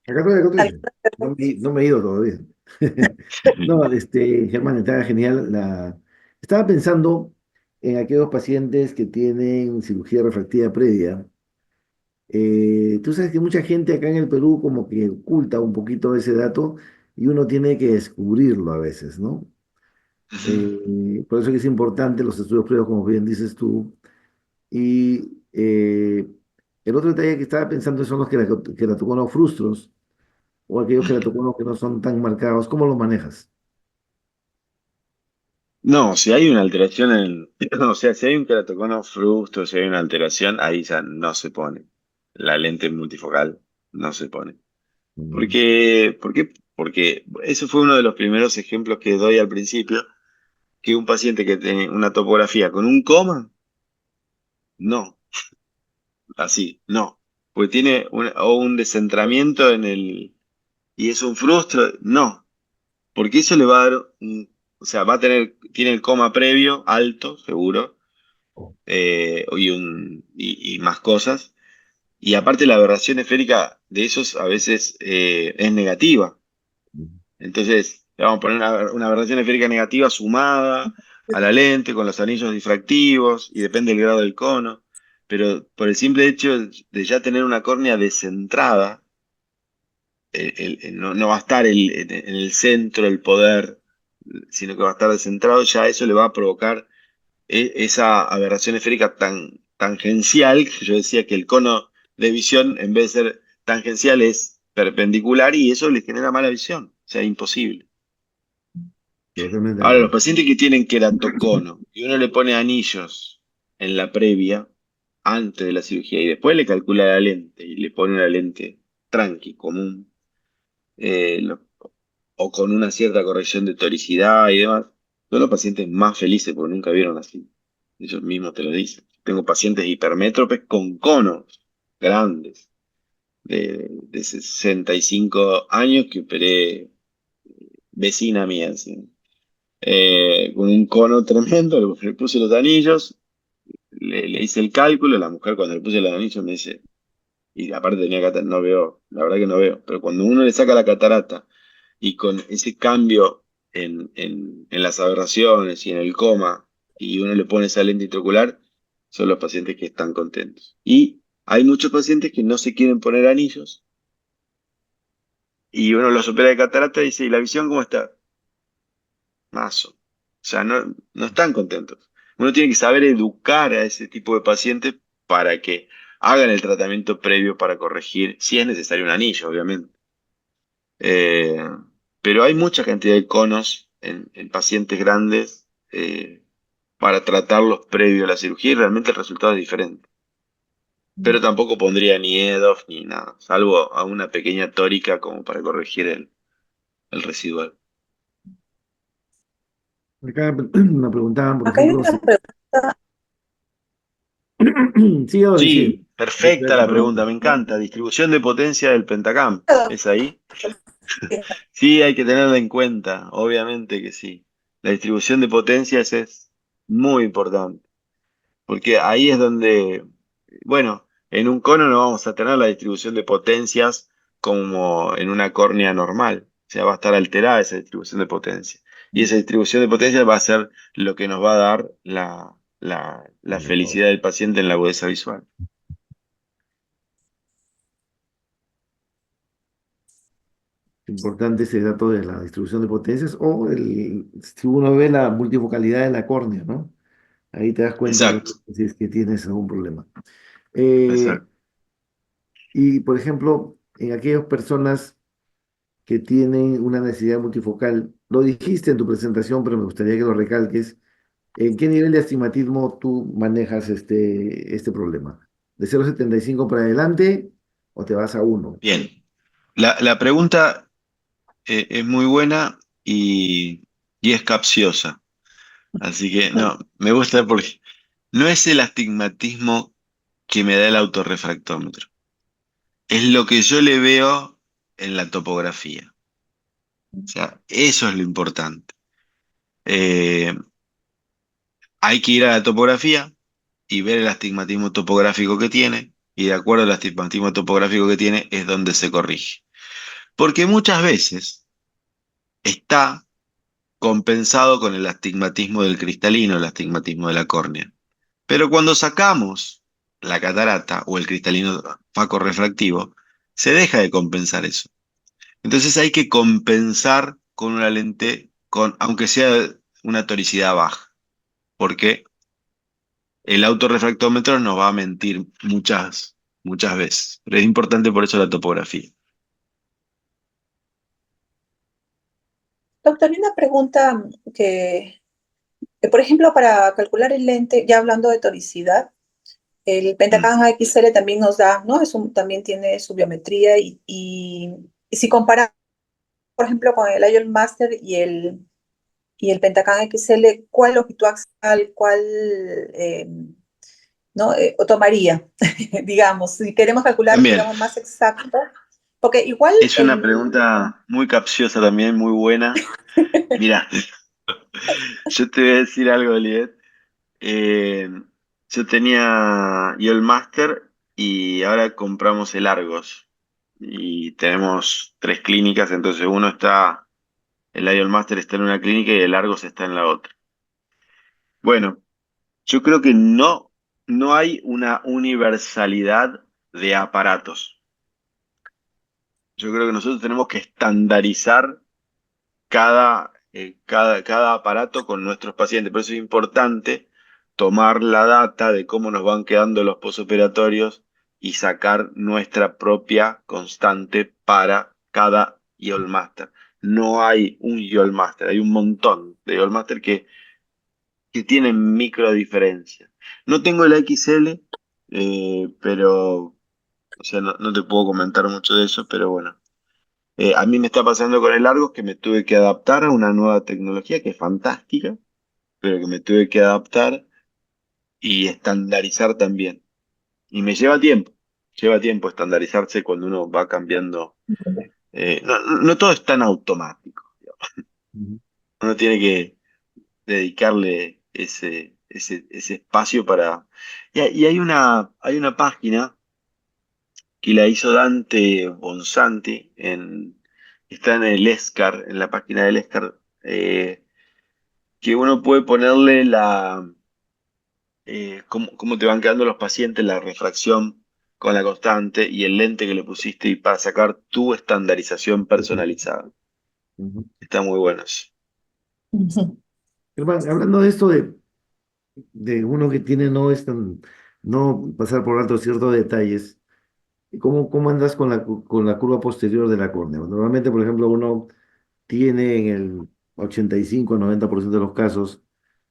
Acá estoy. ¿alguna pregunta? No me he ido todavía. No, Germán, estaba genial. Estaba pensando en aquellos pacientes que tienen cirugía refractiva previa. Tú sabes que mucha gente acá en el Perú como que oculta un poquito ese dato y uno tiene que descubrirlo a veces, ¿no? Por eso que es importante los estudios previos, como bien dices tú. Y el otro detalle que estaba pensando son los queratoconofrustros o aquellos queratoconos que no son tan marcados. ¿Cómo los manejas? No, si hay una alteración o sea, si hay un keratocono frustro, si hay una alteración, ahí ya no se pone. La lente multifocal no se pone. Mm. Porque ese fue uno de los primeros ejemplos que doy al principio, que un paciente que tiene una topografía con un coma, no, así, no. Pues tiene o un descentramiento y es un frustro, no. Porque eso le va a dar, o sea, tiene el coma previo, alto, seguro, Oh. y más cosas. Y aparte la aberración esférica de esos a veces es negativa. Mm. Entonces, le vamos a poner una aberración esférica negativa sumada a la lente con los anillos difractivos y depende del grado del cono. Pero por el simple hecho de ya tener una córnea descentrada, no va a estar en el centro el poder, sino que va a estar descentrado, ya eso le va a provocar esa aberración esférica tan tangencial, que yo decía que el cono de visión, en vez de ser tangencial, es perpendicular y eso le genera mala visión, o sea, imposible. Totalmente de Ahora, los acuerdo. pacientes que tienen queratocono y uno le pone anillos en la previa, antes de la cirugía, y después le calcula la lente y le pone una lente tranqui, común, eh, lo- o con una cierta corrección de toricidad y demás, son los pacientes más felices porque nunca vieron así. ellos mismos te lo dicen. Tengo pacientes hipermétropes con conos grandes, de 65 años que operé, vecina mía, así. Con un cono tremendo, le puse los anillos, le hice el cálculo, la mujer cuando le puse los anillos me dice, y aparte tenía catarata, no veo, la verdad que no veo, pero cuando uno le saca la catarata y con ese cambio en las aberraciones y en el coma, y uno le pone esa lente intraocular, son los pacientes que están contentos. Y hay muchos pacientes que no se quieren poner anillos, y uno los opera de catarata y dice, ¿y la visión cómo está? Mazo. O sea, no están contentos. Uno tiene que saber educar a ese tipo de pacientes para que hagan el tratamiento previo para corregir, si es necesario un anillo, obviamente. Eh, pero hay mucha cantidad de conos en pacientes grandes para tratarlos previo a la cirugía y realmente el resultado es diferente. Pero tampoco pondría ni EDOF ni nada, salvo a una pequeña tórica como para corregir el residual. Acá me preguntaban, por Acá hay ejemplo, si... una pregunta. Sí, Odri, sí. Sí, perfecta la pregunta, me encanta. Distribución de potencia del Pentacam. ¿Es ahí? Sí, hay que tenerla en cuenta, obviamente que sí. La distribución de potencias es muy importante, porque ahí es donde, bueno, en un cono no vamos a tener la distribución de potencias como en una córnea normal. O sea, va a estar alterada esa distribución de potencia. Y esa distribución de potencias va a ser lo que nos va a dar la felicidad del paciente en la agudeza visual. Importante ese dato de la distribución de potencias o si uno ve la multifocalidad de la córnea, ¿no? Ahí te das cuenta Exacto, si es que tienes algún problema. Eh, exacto. y, por ejemplo, en aquellas personas que tienen una necesidad multifocal, lo dijiste en tu presentación, pero me gustaría que lo recalques. ¿En qué nivel de astigmatismo tú manejas este problema? ¿De 0,75 para adelante o te vas a uno? Bien. La pregunta es muy buena y es capciosa. Así que no, me gusta porque no es el astigmatismo que me da el autorrefractómetro. Es lo que yo le veo en la topografía. O sea, eso es lo importante. Eh, Hay que ir a la topografía y ver el astigmatismo topográfico que tiene, y de acuerdo al astigmatismo topográfico que tiene es donde se corrige. Porque muchas veces está compensado con el astigmatismo del cristalino, el astigmatismo de la córnea. Pero cuando sacamos la catarata o el cristalino facorrefractivo, se deja de compensar eso. Entonces hay que compensar con una lente, aunque sea una toricidad baja, porque el autorrefractómetro nos va a mentir muchas veces. Pero es importante por eso la topografía. Doctor, hay una pregunta por ejemplo, para calcular el lente, ya hablando de toricidad, el Mm. Pentacam XL también nos da, ¿no? También tiene su biometría y si comparamos, por ejemplo, con el IOL Master y el Pentacam XL, ¿cuál longitud axial, eh, no, tomaría? Digamos, si queremos calcular, También, digamos, más exacto, porque igual es una pregunta muy capciosa también, muy buena. Mira, yo te voy a decir algo, Olivet. Eh, yo tenía yo el Master y ahora compramos el Argos. Y tenemos tres clínicas, entonces el IOL Master está en una clínica y el Argos está en la otra. Bueno, yo creo que no hay una universalidad de aparatos. Yo creo que nosotros tenemos que estandarizar cada aparato con nuestros pacientes. Por eso es importante tomar la data de cómo nos van quedando los posoperatorios y sacar nuestra propia constante para cada IOL Master. No hay un IOL Master, hay un montón de IOL Master que tienen micro diferencias. No tengo el XL, pero, o sea, no te puedo comentar mucho de eso, pero bueno. A mí me está pasando con el Argos que me tuve que adaptar a una nueva tecnología que es fantástica, pero que me tuve que adaptar. y estandarizar también. Y me lleva tiempo estandarizarse cuando uno va cambiando. No todo es tan automático. Ujú. Uno tiene que dedicarle ese espacio para... Y hay una página que la hizo Dante Bonsanti, está en el ESCAR, en la página del ESCAR, que uno puede ponerle cómo te van quedando los pacientes, la refracción con la constante y el lente que le pusiste y para sacar tu estandarización personalizada. Ujú. Está muy bueno eso. Germán, hablando de esto de uno que tiene no pasar por alto ciertos detalles, ¿cómo andas con la curva posterior de la córnea? Normalmente, por ejemplo, uno tiene en el 85-90% de los casos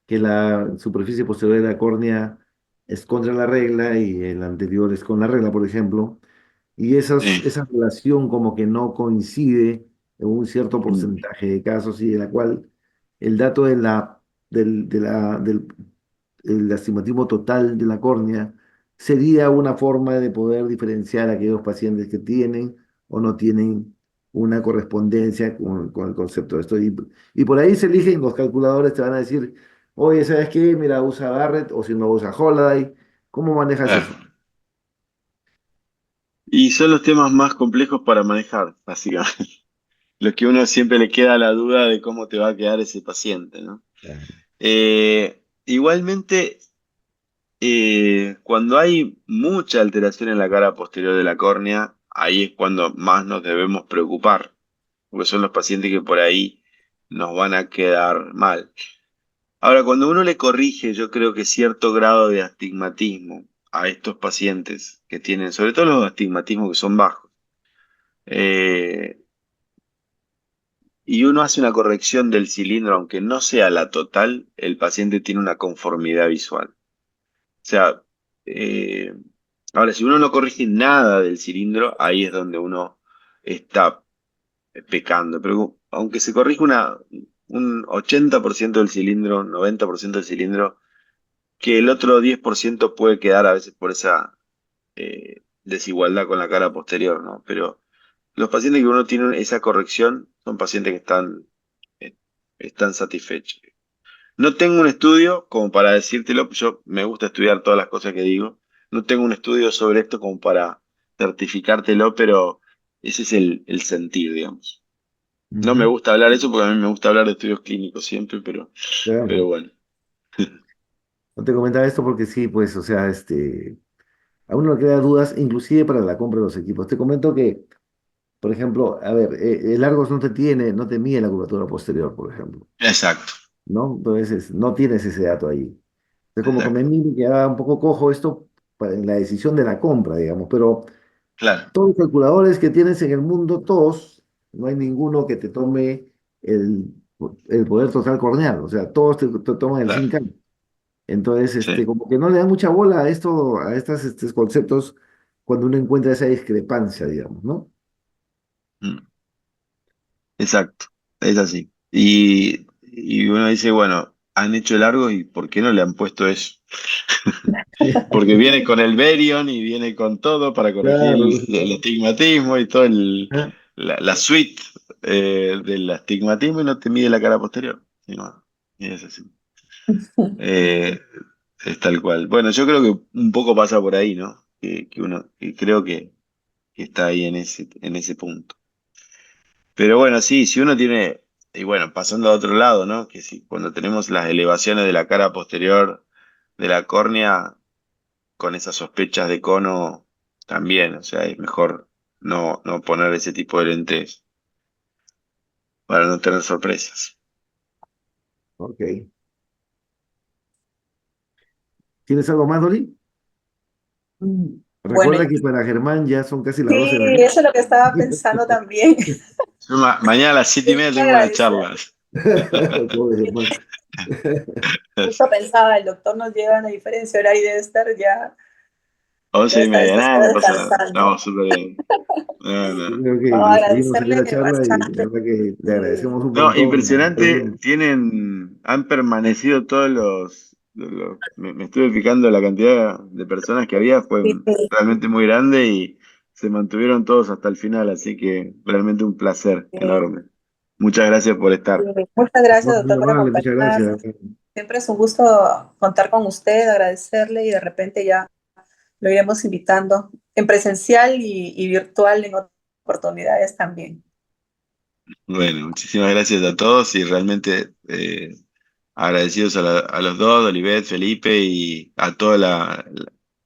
que la superficie posterior de la córnea es contra la regla y el anterior es con la regla, por ejemplo, y Sí. esa relación como que no coincide en un cierto Mm. porcentaje de casos y de la cual el dato del el astigmatismo total de la córnea sería una forma de poder diferenciar a aquellos pacientes que tienen o no tienen una correspondencia con el concepto de esto. Y por ahí se eligen, los calculadores te van a decir, oye, ¿sabes qué? Mira, usa Barrett o si no usa Holiday. ¿Cómo manejas Ah, eso? y son los temas más complejos para manejar, básicamente. Lo que uno siempre le queda la duda de cómo te va a quedar ese paciente, ¿no? Igualmente, cuando hay mucha alteración en la cara posterior de la córnea, ahí es cuando más nos debemos preocupar, porque son los pacientes que por ahí nos van a quedar mal. Ahora, cuando uno le corrige, yo creo que cierto grado de astigmatismo a estos pacientes que tienen, sobre todo los astigmatismos que son bajos, eh, y uno hace una corrección del cilindro, aunque no sea la total, el paciente tiene una conformidad visual. O sea, eh, ahora, si uno no corrige nada del cilindro, ahí es donde uno está pecando. Pero aunque se corrija un 80% del cilindro, 90% del cilindro, que el otro 10% puede quedar a veces por esa desigualdad con la cara posterior, ¿no? Pero los pacientes que uno tiene esa corrección son pacientes que eh, están satisfechos. No tengo un estudio como para decírtelo, yo me gusta estudiar todas las cosas que digo. No tengo un estudio sobre esto como para certificártelo, pero ese es el sentir, digamos. No me Ujú. gusta hablar eso porque a mí me gusta hablar de estudios clínicos siempre, pero Claro. bueno. No te comentaba esto porque sí, pues, o sea, a uno le queda dudas, inclusive para la compra de los equipos. Te comento que, por ejemplo, a ver, el Argos no te mide la curvatura posterior, por ejemplo, Exacto, ¿no? Entonces, no tienes ese dato ahí. Es como que me exacto. mide que queda un poco cojo esto en la decisión de la compra, digamos, pero Claro, todos los calculadores que tienes en el mundo, todos, no hay ninguno que te tome el, el poder total corneal, o sea, todos te toman el claro. 5. Entonces, Sí. como que no le da mucha bola a estos conceptos cuando uno encuentra esa discrepancia, digamos, ¿no? Mm. Exacto, es así. Y uno dice, bueno, han hecho largo y ¿por qué no le han puesto eso? Porque viene con el Berion y viene con todo para corregir Claro. el astigmatismo y todo Ah, la suite del astigmatismo y no te mide la cara posterior. Sí, no, es así. Eh, es tal cual. Bueno, yo creo que un poco pasa por ahí, ¿no? Que creo que está ahí en ese punto. Pero bueno, sí, si uno tiene, y bueno, pasando a otro lado, ¿no? Que si cuando tenemos las elevaciones de la cara posterior de la córnea, con esas sospechas de cono, también, o sea, es mejor no poner ese tipo de lentes para no tener sorpresas. ok. ¿Tienes algo más, Dori? Bueno, Recuerda que para Germán ya son casi las 12 de la sí, eso es lo que estaba pensando también. Yo mañana a las siete y Les media quiero tengo una agradecer. charla. Pobre Germán. Justo pensaba, el doctor nos lleva a una diferencia horaria y debe estar ya, Once debe y estar media, esta nada, hora no pasa nada. descansando. Sí. Estamos súper bien. No, no. Creo que No, le seguimos ahí agradecerle la charla y la bastante. verdad que le Sí. agradecemos un No, montón. impresionante, han permanecido todos me estuve fijando la cantidad de personas que había, fue Sí, sí, realmente muy grande y se mantuvieron todos hasta el final, así que realmente un placer sí. enorme. Muchas gracias por estar. Muchas gracias, No, muy doctor, por amable, muchas gracias. acompañarnos. Siempre es un gusto contar con usted, agradecerle y de repente ya lo iremos invitando en presencial y virtual en otras oportunidades también. Bueno, muchísimas gracias a todos y realmente agradecidos a los dos, Olivet, Felipe y a toda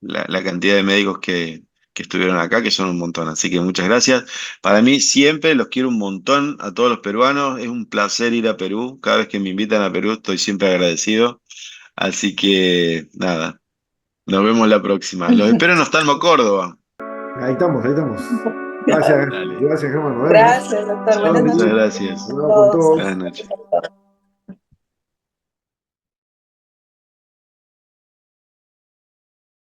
la cantidad de médicos que estuvieron acá, que son un montón. Así que muchas gracias. Para mí siempre los quiero un montón a todos los peruanos. Es un placer ir a Perú. Cada vez que me invitan a Perú estoy siempre agradecido. Así que nada, nos vemos la próxima. Los espero en Oftalmo Córdoba. Ahí estamos, ahí estamos. Gracias, Dale. gracias, Germán. Nos vemos. Gracias, doctor. Chao, Buenas Muchas noches Lili. gracias. a Cuidado con todos. todos. Buenas noches. Doctor.